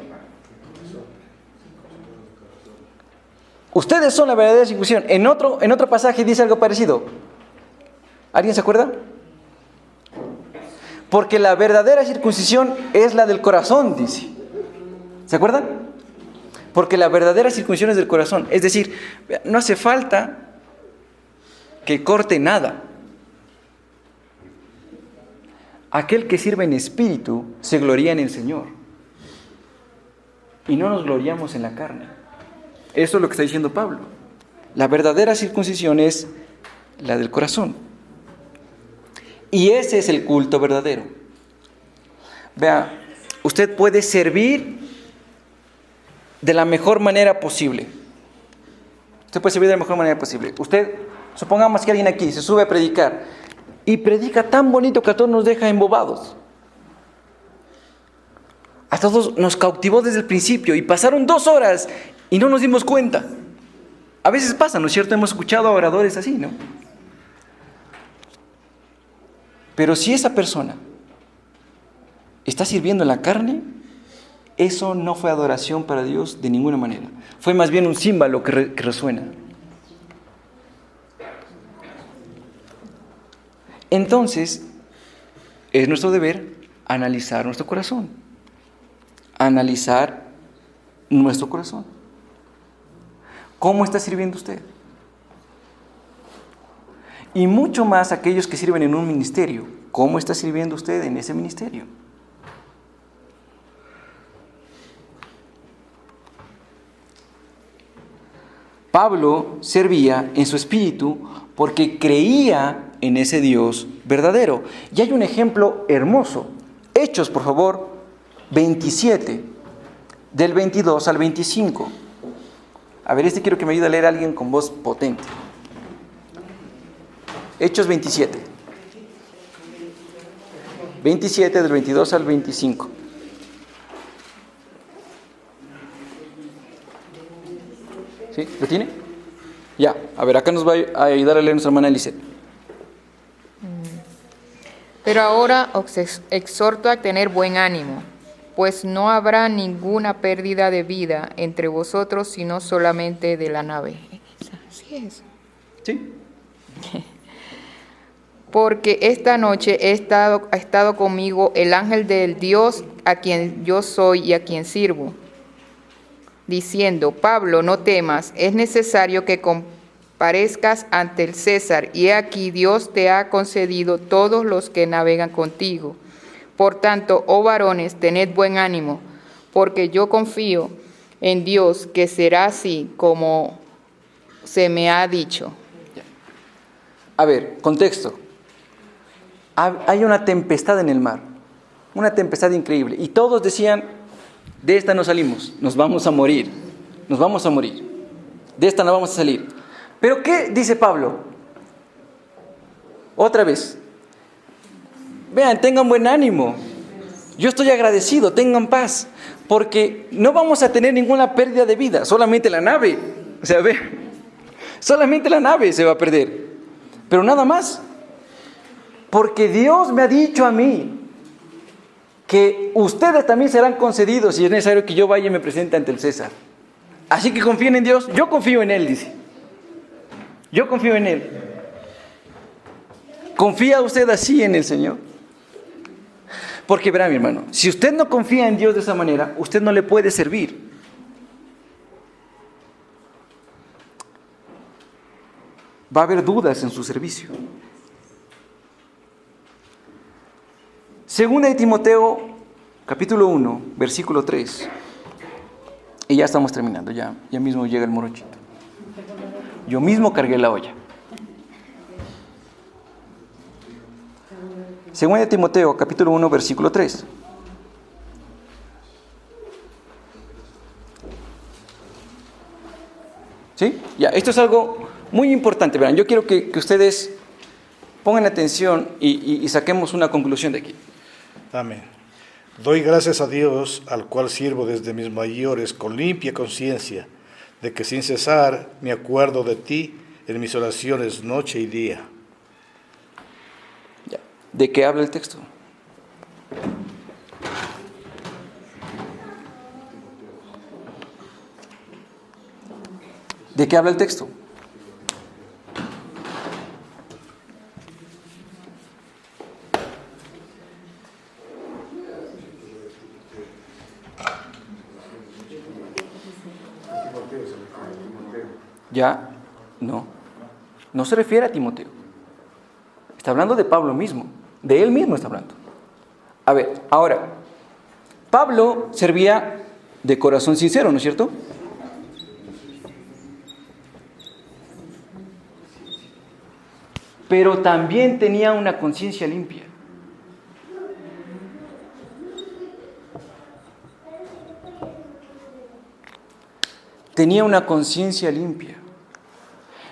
Ustedes son la verdadera circuncisión. En otro pasaje dice algo parecido. ¿Alguien se acuerda? Porque la verdadera circuncisión es la del corazón, dice. ¿Se acuerdan? Porque la verdadera circuncisión es del corazón. Es decir, no hace falta que corte nada. Aquel que sirve en espíritu se gloría en el Señor. Y no nos gloriamos en la carne. Eso es lo que está diciendo Pablo. La verdadera circuncisión es la del corazón. Y ese es el culto verdadero. Vea, usted puede servir de la mejor manera posible. Usted puede servir de la mejor manera posible. Usted, supongamos que alguien aquí se sube a predicar y predica tan bonito que a todos nos deja embobados. A todos nos cautivó desde el principio y pasaron 2 horas y no nos dimos cuenta. A veces pasa, ¿no es cierto? Hemos escuchado a oradores así, ¿no? Pero si esa persona está sirviendo en la carne, eso no fue adoración para Dios de ninguna manera. Fue más bien un címbalo que resuena. Entonces, es nuestro deber analizar nuestro corazón. Analizar nuestro corazón. ¿Cómo está sirviendo usted? Y mucho más aquellos que sirven en un ministerio. ¿Cómo está sirviendo usted en ese ministerio? Pablo servía en su espíritu porque creía en ese Dios verdadero. Y hay un ejemplo hermoso. Hechos, por favor, 27, del 22 al 25. A ver, quiero que me ayude a leer a alguien con voz potente. Hechos 27. 27, del 22 al 25. ¿Sí? ¿Lo tiene? Ya. A ver, acá nos va a ayudar a leer nuestra hermana Eliseth. Pero ahora os exhorto a tener buen ánimo, pues no habrá ninguna pérdida de vida entre vosotros, sino solamente de la nave. ¿Sí es? Sí. Porque esta noche ha estado conmigo el ángel del Dios a quien yo soy y a quien sirvo, diciendo: Pablo, no temas, es necesario que comparezcas ante el César, y aquí Dios te ha concedido todos los que navegan contigo. Por tanto, oh varones, tened buen ánimo, porque yo confío en Dios que será así como se me ha dicho. A ver, contexto. Hay una tempestad en el mar, una tempestad increíble, y todos decían: de esta no salimos, nos vamos a morir, de esta no vamos a salir. ¿Pero qué dice Pablo? Otra vez, vean, tengan buen ánimo, yo estoy agradecido, tengan paz, porque no vamos a tener ninguna pérdida de vida, solamente la nave, o sea, ve, solamente la nave se va a perder, pero nada más. Porque Dios me ha dicho a mí que ustedes también serán concedidos si es necesario que yo vaya y me presente ante el César. Así que confíen en Dios. Yo confío en Él, dice. Yo confío en Él. ¿Confía usted así en el Señor? Porque verá, mi hermano, si usted no confía en Dios de esa manera, usted no le puede servir. Va a haber dudas en su servicio. Segunda de Timoteo, capítulo 1, versículo 3. Y ya estamos terminando, ya mismo llega el morochito. Yo mismo cargué la olla. Segunda de Timoteo, capítulo 1, versículo 3. ¿Sí? Ya, esto es algo muy importante, verán. Yo quiero que ustedes pongan atención y saquemos una conclusión de aquí. Amén. Doy gracias a Dios, al cual sirvo desde mis mayores con limpia conciencia, de que sin cesar me acuerdo de ti en mis oraciones noche y día. Ya. ¿De qué habla el texto? ¿De qué habla el texto? Ya, no se refiere a Timoteo. Está hablando de Pablo mismo, de él mismo está hablando. A ver, ahora, Pablo servía de corazón sincero, ¿no es cierto? Pero también tenía una conciencia limpia. Tenía una conciencia limpia.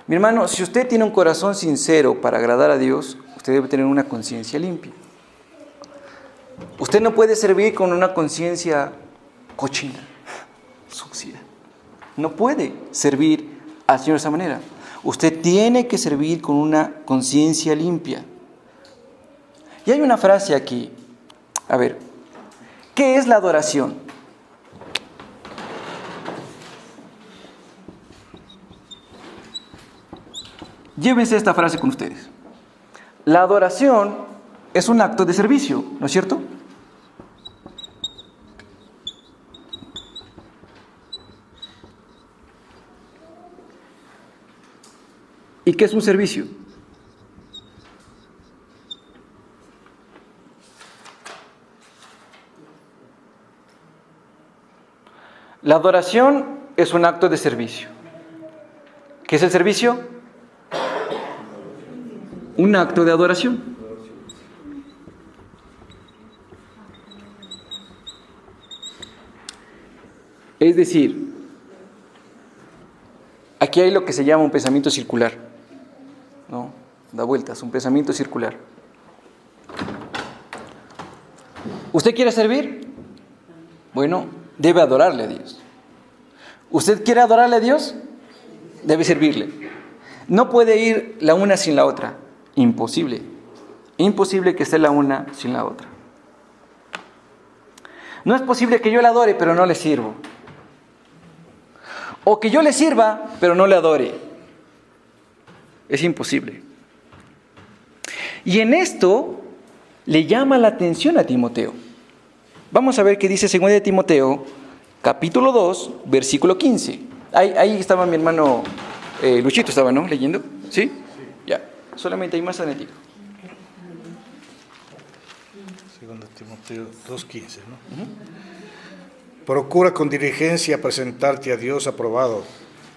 Mi hermano, si usted tiene un corazón sincero para agradar a Dios, usted debe tener una conciencia limpia. Usted no puede servir con una conciencia cochina, sucia. No puede servir al Señor de esa manera. Usted tiene que servir con una conciencia limpia. Y hay una frase aquí. A ver, ¿qué es la adoración? Llévense esta frase con ustedes. La adoración es un acto de servicio, ¿no es cierto? ¿Y qué es un servicio? La adoración es un acto de servicio. ¿Qué es el servicio? Un acto de adoración. Es decir, aquí hay lo que se llama un pensamiento circular, ¿no? Da vueltas, un pensamiento circular. ¿Usted quiere servir? Bueno, debe adorarle a Dios. ¿Usted quiere adorarle a Dios? Debe servirle. No puede ir la una sin la otra. Imposible. Imposible que esté la una sin la otra. No es posible que yo le adore, pero no le sirvo. O que yo le sirva, pero no le adore. Es imposible. Y en esto le llama la atención a Timoteo. Vamos a ver qué dice 2 de Timoteo, capítulo 2, versículo 15. Ahí estaba mi hermano Luchito, estaba, ¿no? Leyendo. ¿Sí? Ya. Solamente hay más adelante. 2 Timoteo 2:15, ¿no? Procura con diligencia presentarte a Dios aprobado,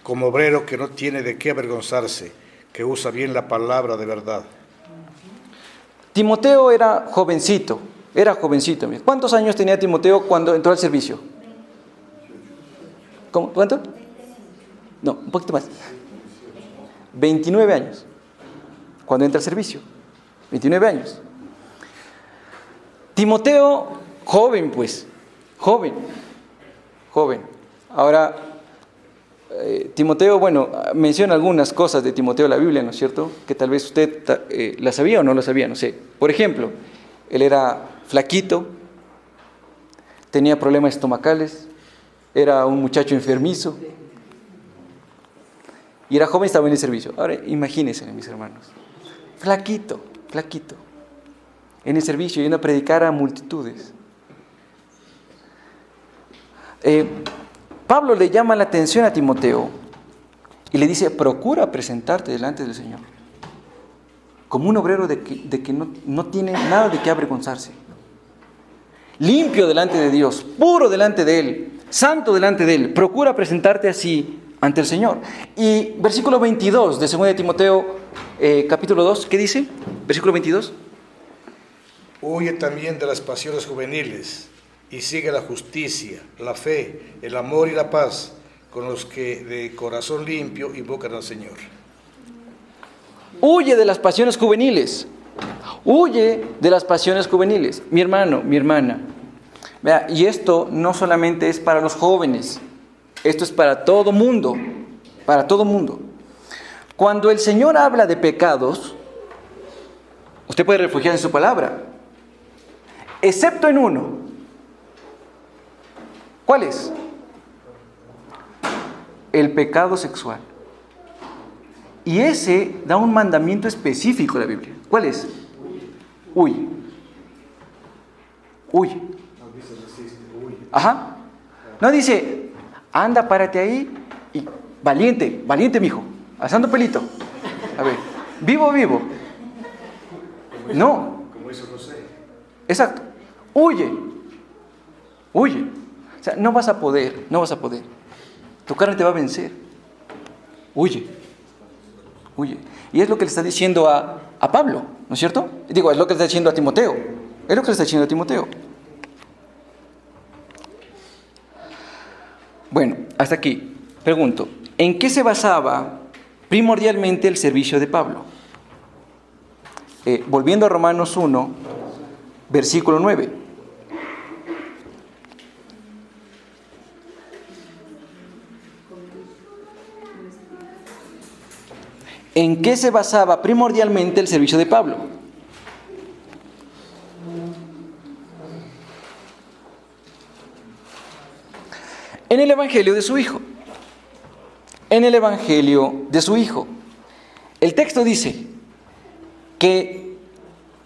como obrero que no tiene de qué avergonzarse, que usa bien la palabra de verdad. Timoteo era jovencito. ¿Cuántos años tenía Timoteo cuando entró al servicio? ¿Cómo? ¿Cuánto? No, un poquito más. 29 años. Cuando entra al servicio. 29 años. Timoteo, joven pues. Joven. Ahora, Timoteo, bueno, menciona algunas cosas de Timoteo en la Biblia, ¿no es cierto? Que tal vez usted la sabía o no la sabía, no sé. Por ejemplo, él era flaquito, tenía problemas estomacales, era un muchacho enfermizo y era joven y estaba en el servicio. Ahora, imagínense, mis hermanos, flaquito, en el servicio, yendo a predicar a multitudes. Pablo le llama la atención a Timoteo y le dice, procura presentarte delante del Señor como un obrero de que no tiene nada de qué avergonzarse, limpio delante de Dios, puro delante de Él, santo delante de Él. Procura presentarte así ante el Señor. Y versículo 22 de 2 de Timoteo, capítulo 2, ¿qué dice? Versículo 22. Huye también de las pasiones juveniles y sigue la justicia, la fe, el amor y la paz con los que de corazón limpio invocan al Señor. Huye de las pasiones juveniles. Huye de las pasiones juveniles. Mi hermano, mi hermana. Vea, y esto no solamente es para los jóvenes. Esto es para todo mundo. Para todo mundo. Cuando el Señor habla de pecados, usted puede refugiarse en su palabra. Excepto en uno. ¿Cuál es? El pecado sexual. Y ese da un mandamiento específico en la Biblia. ¿Cuál es? Huye. Ajá. No dice, anda, párate ahí y valiente, mijo, alzando pelito. A ver, vivo. No. Como hizo José. Exacto. Huye. O sea, no vas a poder. Tu carne te va a vencer. Huye. Y es lo que le está diciendo a Pablo, ¿no es cierto? Digo, es lo que le está diciendo a Timoteo. Bueno, hasta aquí. Pregunto, ¿en qué se basaba primordialmente el servicio de Pablo? Volviendo a Romanos 1, versículo 9. ¿En qué se basaba primordialmente el servicio de Pablo? En el Evangelio de su Hijo. El texto dice que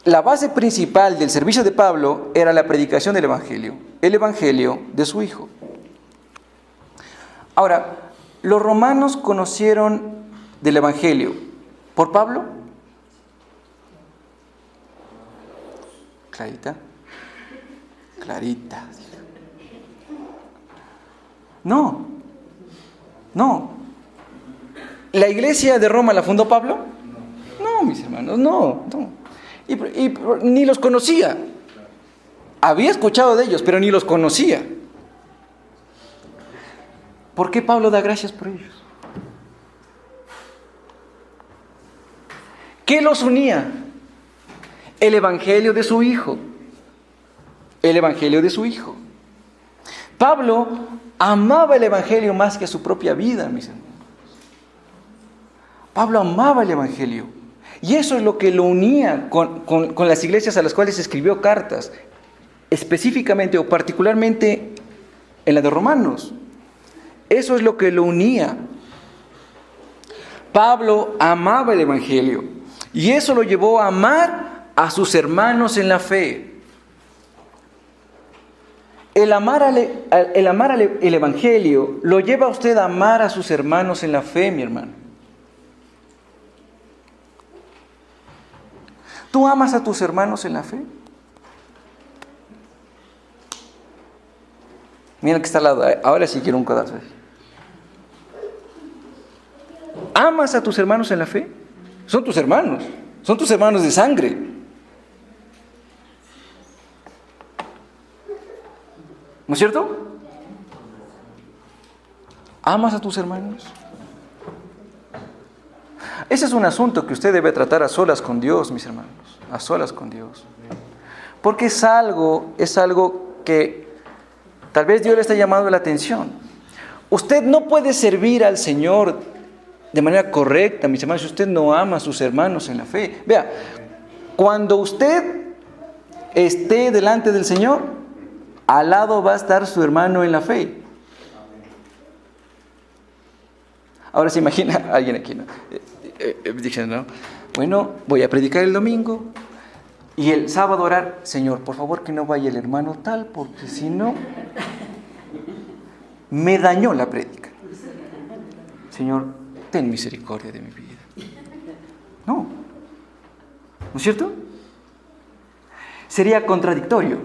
la base principal del servicio de Pablo era la predicación del Evangelio, el Evangelio de su Hijo. Ahora, los romanos conocieron del Evangelio, ¿Por Pablo? Clarita. Clarita. No. ¿La iglesia de Roma la fundó Pablo? No, mis hermanos, no. Y ni los conocía. Había escuchado de ellos, pero ni los conocía. ¿Por qué Pablo da gracias por ellos? ¿Qué los unía? El evangelio de su Hijo. El evangelio de su Hijo. Pablo amaba el evangelio más que su propia vida, mis hermanos. Pablo amaba el evangelio. Y eso es lo que lo unía con las iglesias a las cuales escribió cartas. Específicamente o particularmente en la de Romanos. Eso es lo que lo unía. Pablo amaba el evangelio. Y eso lo llevó a amar a sus hermanos en la fe. El amar el evangelio lo lleva a usted a amar a sus hermanos en la fe, mi hermano. ¿Tú amas a tus hermanos en la fe? Mira que está al lado. Ahora sí quiero un codazo. ¿Amas a tus hermanos en la fe? Son tus hermanos de sangre. ¿No es cierto? ¿Amas a tus hermanos? Ese es un asunto que usted debe tratar a solas con Dios, mis hermanos. A solas con Dios. Porque es algo que tal vez Dios le está llamando la atención. Usted no puede servir al Señor de manera correcta, mis hermanos, si usted no ama a sus hermanos en la fe. Vea, cuando usted esté delante del Señor, al lado va a estar su hermano en la fe. Ahora se imagina a alguien aquí, ¿no? Diciendo, ¿no? Bueno, voy a predicar el domingo y el sábado orar, Señor, por favor que no vaya el hermano tal, porque si no, me dañó la prédica. Señor, ten misericordia de mi vida. ¿No es cierto? Sería contradictorio.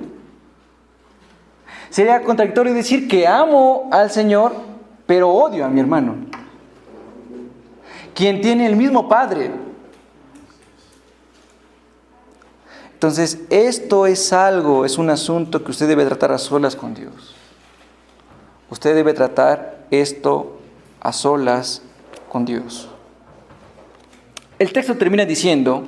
Sería contradictorio decir que amo al Señor, pero odio a mi hermano, quien tiene el mismo Padre. Entonces, esto es un asunto que usted debe tratar a solas con Dios. Usted debe tratar esto a solas con Dios. El texto termina diciendo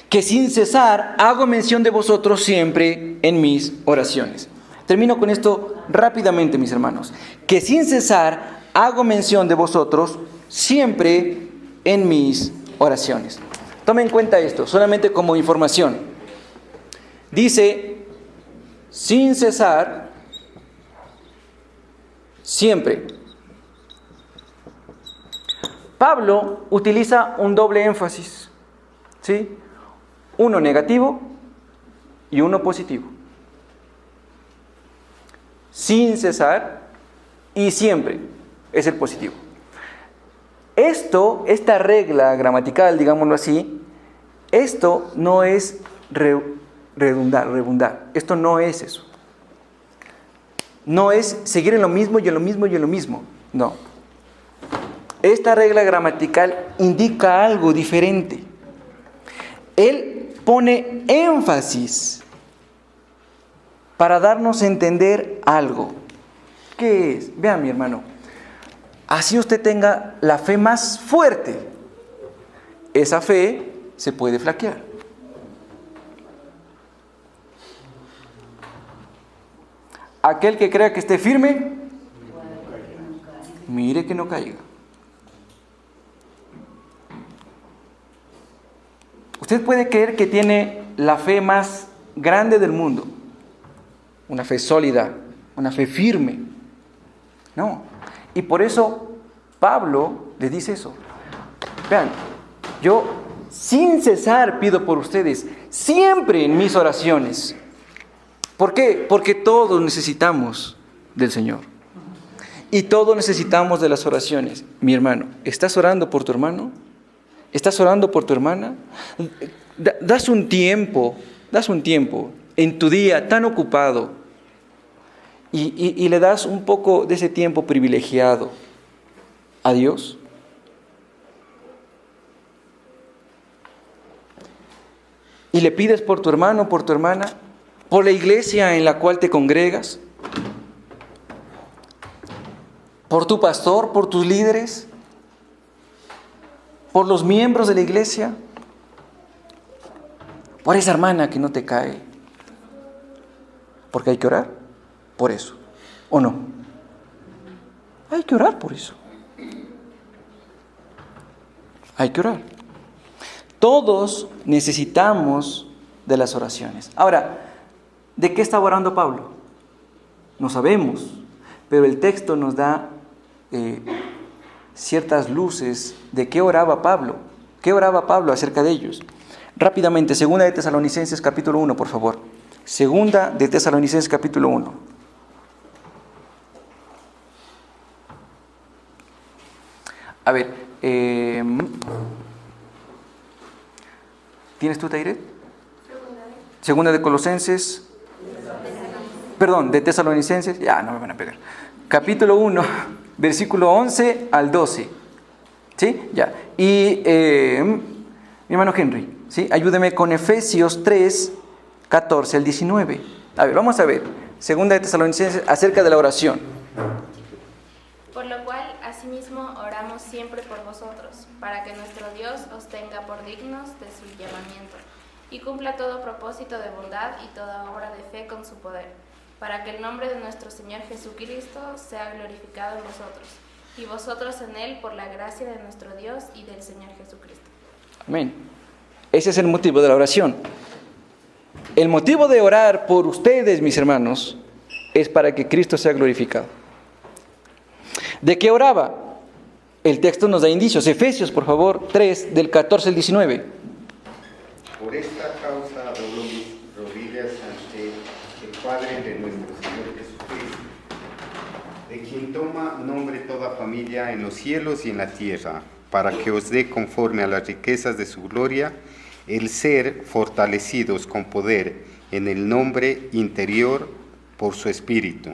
que sin cesar hago mención de vosotros siempre en mis oraciones. Termino con esto rápidamente, mis hermanos. Que sin cesar hago mención de vosotros siempre en mis oraciones. Tomen en cuenta esto, solamente como información. Dice, sin cesar, siempre. Pablo utiliza un doble énfasis, ¿sí? Uno negativo y uno positivo. Sin cesar y siempre es el positivo. Esta regla gramatical, digámoslo así, esto no es redundar. Esto no es eso. No es seguir en lo mismo y en lo mismo y en lo mismo. No. Esta regla gramatical indica algo diferente. Él pone énfasis para darnos a entender algo. ¿Qué es? Vean, mi hermano. Así usted tenga la fe más fuerte, esa fe se puede flaquear. Aquel que crea que esté firme, mire que no caiga. Usted puede creer que tiene la fe más grande del mundo, una fe sólida, una fe firme. No. Y por eso Pablo le dice eso. Vean, yo sin cesar pido por ustedes, siempre en mis oraciones. ¿Por qué? Porque todos necesitamos del Señor. Y todos necesitamos de las oraciones. Mi hermano, ¿estás orando por tu hermano? ¿Estás orando por tu hermana? Das un tiempo en tu día tan ocupado y le das un poco de ese tiempo privilegiado a Dios. Y le pides por tu hermano, por tu hermana, por la iglesia en la cual te congregas, por tu pastor, por tus líderes, por los miembros de la iglesia, por esa hermana que no te cae. Porque hay que orar por eso, ¿o no? Hay que orar por eso. Hay que orar. Todos necesitamos de las oraciones. Ahora, ¿de qué estaba orando Pablo? No sabemos, pero el texto nos da ciertas luces de qué oraba Pablo. ¿Qué oraba Pablo acerca de ellos? Rápidamente, 2 de Tesalonicenses capítulo 1, por favor. 2 de Tesalonicenses capítulo 1. A ver, ¿tienes tú, Tairet? 2 de Colosenses. Perdón, de Tesalonicenses. Ya, no me van a pegar. Capítulo 1, versículo 11 al 12. ¿Sí? Ya. Y mi hermano Henry, ¿sí? Ayúdeme con Efesios 3, 14 al 19. A ver, vamos a ver. 2 de Tesalonicenses acerca de la oración. Por lo cual, asimismo, oramos siempre por vosotros, para que nuestro Dios os tenga por dignos de su llamamiento, y cumpla todo propósito de bondad y toda obra de fe con su poder, para que el nombre de nuestro Señor Jesucristo sea glorificado en vosotros, y vosotros en Él por la gracia de nuestro Dios y del Señor Jesucristo. Amén. Ese es el motivo de la oración. El motivo de orar por ustedes, mis hermanos, es para que Cristo sea glorificado. ¿De qué oraba? El texto nos da indicios. Efesios, por favor, 3, del 14 al 19. Por esta causa doblo mis rodillas ante el Padre de nuestro Señor Jesucristo, de quien toma nombre toda familia en los cielos y en la tierra, para que os dé conforme a las riquezas de su gloria, el ser fortalecidos con poder en el nombre interior por su Espíritu,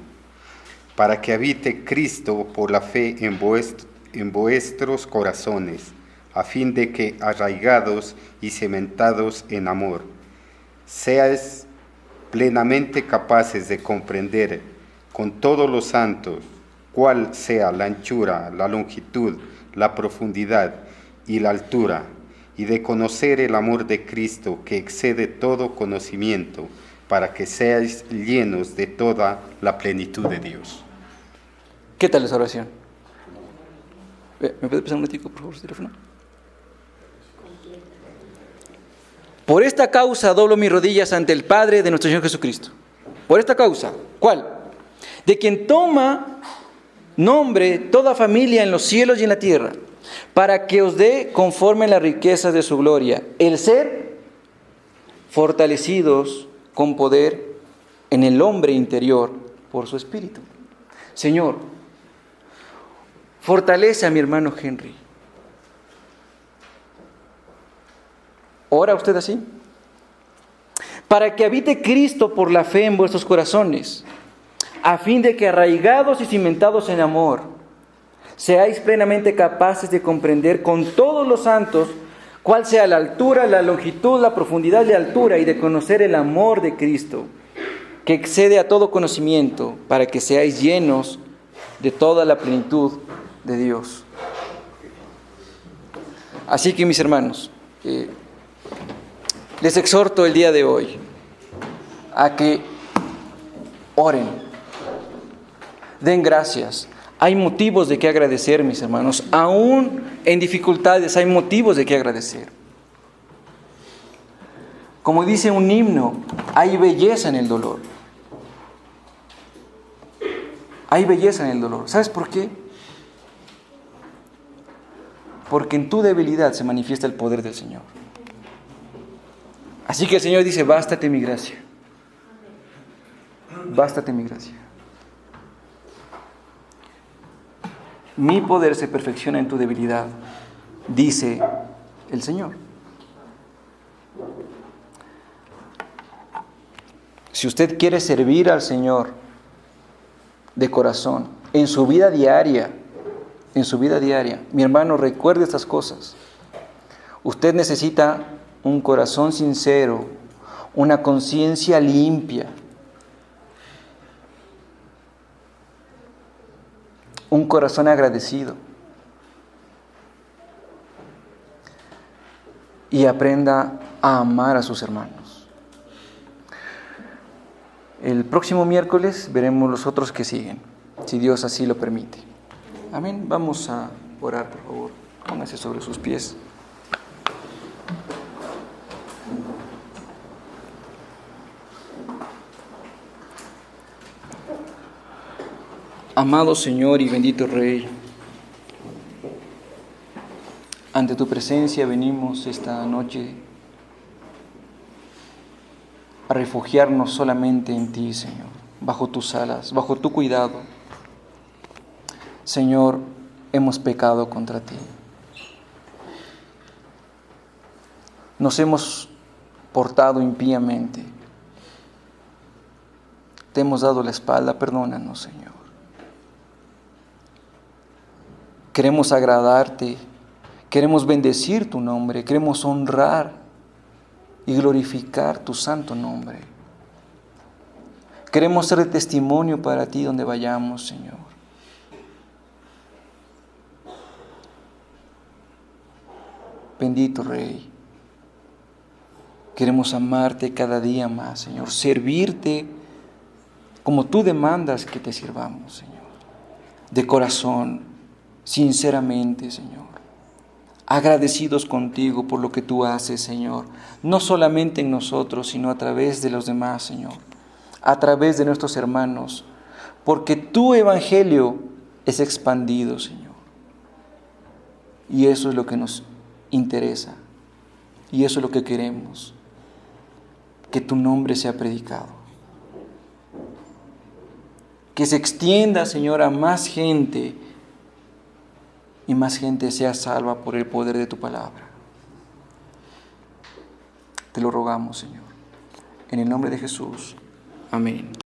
para que habite Cristo por la fe en vuestros corazones, a fin de que, arraigados y cementados en amor, seáis plenamente capaces de comprender con todos los santos cuál sea la anchura, la longitud, la profundidad y la altura, y de conocer el amor de Cristo que excede todo conocimiento, para que seáis llenos de toda la plenitud de Dios. ¿Qué tal esa oración? ¿Me puede pasar un momentico, por favor, su teléfono? Por esta causa doblo mis rodillas ante el Padre de nuestro Señor Jesucristo. Por esta causa. ¿Cuál? De quien toma nombre toda familia en los cielos y en la tierra, para que os dé conforme a las riquezas de su gloria, el ser fortalecidos con poder en el hombre interior por su Espíritu. Señor, fortalece a mi hermano Henry. ¿Ora usted así? Para que habite Cristo por la fe en vuestros corazones, a fin de que, arraigados y cimentados en amor, seáis plenamente capaces de comprender con todos los santos cuál sea la altura, la longitud, la profundidad de altura, y de conocer el amor de Cristo, que excede a todo conocimiento, para que seáis llenos de toda la plenitud de Dios. Así que, mis hermanos, les exhorto el día de hoy a que oren, den gracias. Hay motivos de qué agradecer, mis hermanos. Aún en dificultades hay motivos de qué agradecer. Como dice un himno, hay belleza en el dolor. Hay belleza en el dolor. ¿Sabes por qué? Porque en tu debilidad se manifiesta el poder del Señor. Así que el Señor dice, bástate mi gracia. Bástate mi gracia. Mi poder se perfecciona en tu debilidad, dice el Señor. Si usted quiere servir al Señor de corazón, en su vida diaria, mi hermano, recuerde estas cosas. Usted necesita un corazón sincero, una conciencia limpia, un corazón agradecido. Y aprenda a amar a sus hermanos. El próximo miércoles veremos los otros que siguen, si Dios así lo permite. Amén. Vamos a orar, por favor. Póngase sobre sus pies. Amado Señor y bendito Rey, ante tu presencia venimos esta noche a refugiarnos solamente en ti, Señor, bajo tus alas, bajo tu cuidado. Señor, hemos pecado contra ti. Nos hemos portado impíamente. Te hemos dado la espalda, perdónanos, Señor. Queremos agradarte, queremos bendecir tu nombre, queremos honrar y glorificar tu santo nombre. Queremos ser de testimonio para ti donde vayamos, Señor. Bendito Rey, queremos amarte cada día más, Señor, servirte como tú demandas que te sirvamos, Señor, de corazón, sinceramente, Señor, agradecidos contigo por lo que tú haces, Señor, no solamente en nosotros, sino a través de los demás, Señor, a través de nuestros hermanos, porque tu evangelio es expandido, Señor, y eso es lo que nos interesa, y eso es lo que queremos, que tu nombre sea predicado, que se extienda, Señor, a más gente, y más gente sea salva por el poder de tu palabra. Te lo rogamos, Señor. En el nombre de Jesús. Amén.